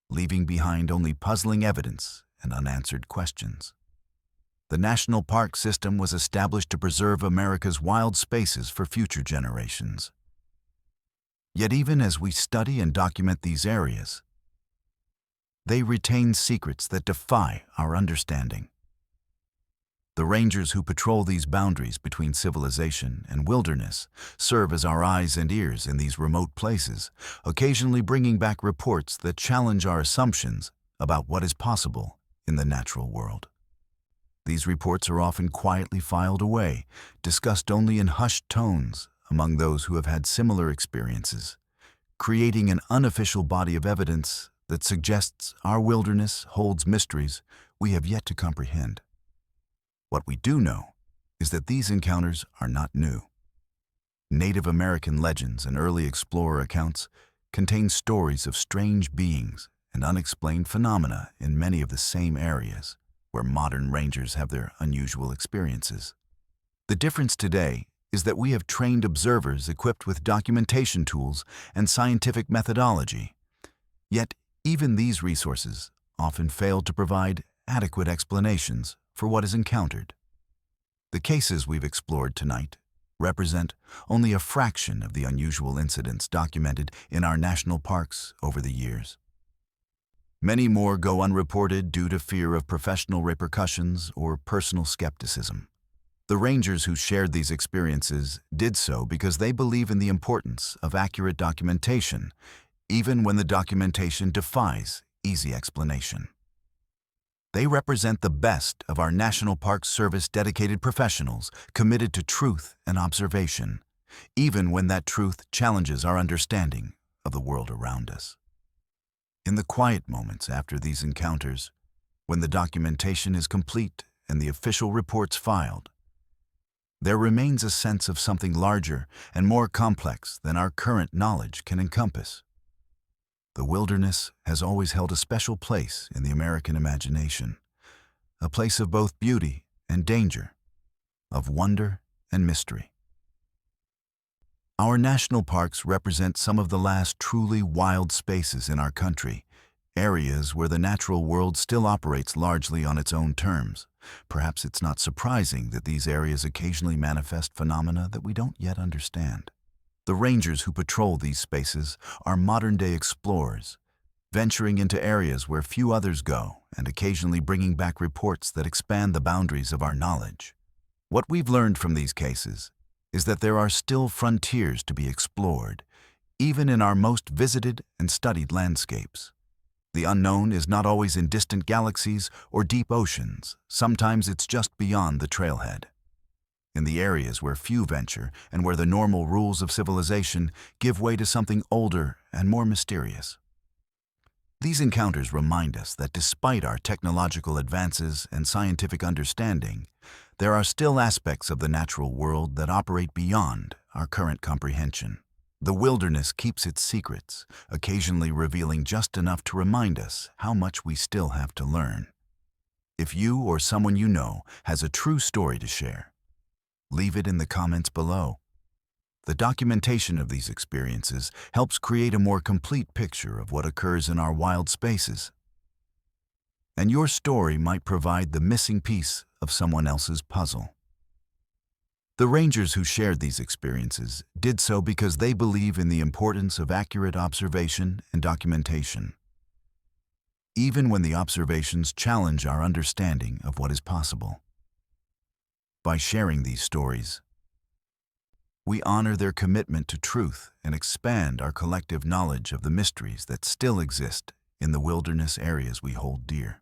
leaving behind only puzzling evidence and unanswered questions. The national park system was established to preserve America's wild spaces for future generations. Yet even as we study and document these areas, they retain secrets that defy our understanding. The rangers who patrol these boundaries between civilization and wilderness serve as our eyes and ears in these remote places, occasionally bringing back reports that challenge our assumptions about what is possible in the natural world. These reports are often quietly filed away, discussed only in hushed tones among those who have had similar experiences, creating an unofficial body of evidence that suggests our wilderness holds mysteries we have yet to comprehend. What we do know is that these encounters are not new. Native American legends and early explorer accounts contain stories of strange beings and unexplained phenomena in many of the same areas where modern rangers have their unusual experiences. The difference today is that we have trained observers equipped with documentation tools and scientific methodology. Yet, even these resources often fail to provide adequate explanations for what is encountered. The cases we've explored tonight represent only a fraction of the unusual incidents documented in our national parks over the years. Many more go unreported due to fear of professional repercussions or personal skepticism. The rangers who shared these experiences did so because they believe in the importance of accurate documentation, even when the documentation defies easy explanation. They represent the best of our National Park Service dedicated professionals committed to truth and observation, even when that truth challenges our understanding of the world around us. In the quiet moments after these encounters, when the documentation is complete and the official reports filed, there remains a sense of something larger and more complex than our current knowledge can encompass. The wilderness has always held a special place in the American imagination, a place of both beauty and danger, of wonder and mystery. Our national parks represent some of the last truly wild spaces in our country, areas where the natural world still operates largely on its own terms. Perhaps it's not surprising that these areas occasionally manifest phenomena that we don't yet understand. The rangers who patrol these spaces are modern-day explorers, venturing into areas where few others go and occasionally bringing back reports that expand the boundaries of our knowledge. What we've learned from these cases is that there are still frontiers to be explored, even in our most visited and studied landscapes. The unknown is not always in distant galaxies or deep oceans. Sometimes it's just beyond the trailhead. In the areas where few venture and where the normal rules of civilization give way to something older and more mysterious. These encounters remind us that despite our technological advances and scientific understanding, there are still aspects of the natural world that operate beyond our current comprehension. The wilderness keeps its secrets, occasionally revealing just enough to remind us how much we still have to learn. If you or someone you know has a true story to share, leave it in the comments below. The documentation of these experiences helps create a more complete picture of what occurs in our wild spaces. And your story might provide the missing piece of someone else's puzzle. The rangers who shared these experiences did so because they believe in the importance of accurate observation and documentation, even when the observations challenge our understanding of what is possible. By sharing these stories, we honor their commitment to truth and expand our collective knowledge of the mysteries that still exist in the wilderness areas we hold dear.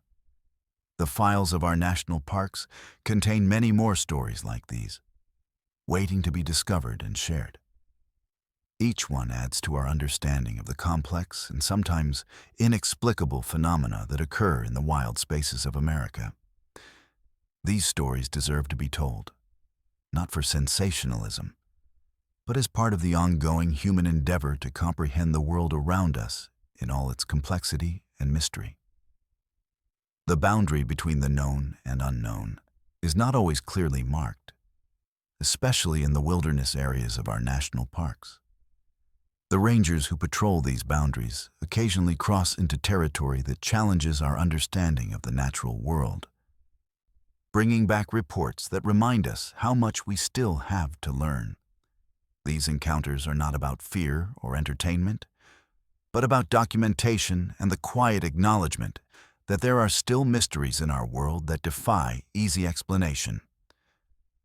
The files of our national parks contain many more stories like these, waiting to be discovered and shared. Each one adds to our understanding of the complex and sometimes inexplicable phenomena that occur in the wild spaces of America. These stories deserve to be told, not for sensationalism, but as part of the ongoing human endeavor to comprehend the world around us in all its complexity and mystery. The boundary between the known and unknown is not always clearly marked, especially in the wilderness areas of our national parks. The rangers who patrol these boundaries occasionally cross into territory that challenges our understanding of the natural world, bringing back reports that remind us how much we still have to learn. These encounters are not about fear or entertainment, but about documentation and the quiet acknowledgement that there are still mysteries in our world that defy easy explanation.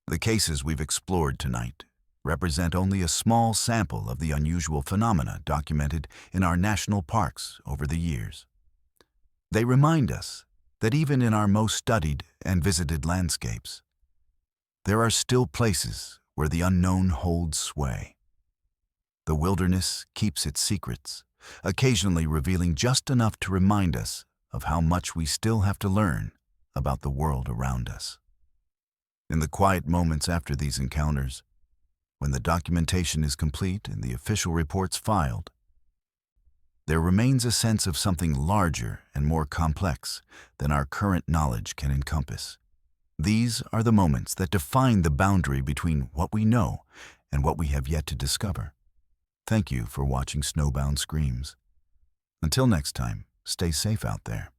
The cases we've explored tonight represent only a small sample of the unusual phenomena documented in our national parks over the years. They remind us that even in our most studied and visited landscapes, there are still places where the unknown holds sway. The wilderness keeps its secrets, occasionally revealing just enough to remind us of how much we still have to learn about the world around us. In the quiet moments after these encounters, when the documentation is complete and the official reports filed, there remains a sense of something larger and more complex than our current knowledge can encompass. These are the moments that define the boundary between what we know and what we have yet to discover. Thank you for watching Snowbound Screams. Until next time, stay safe out there.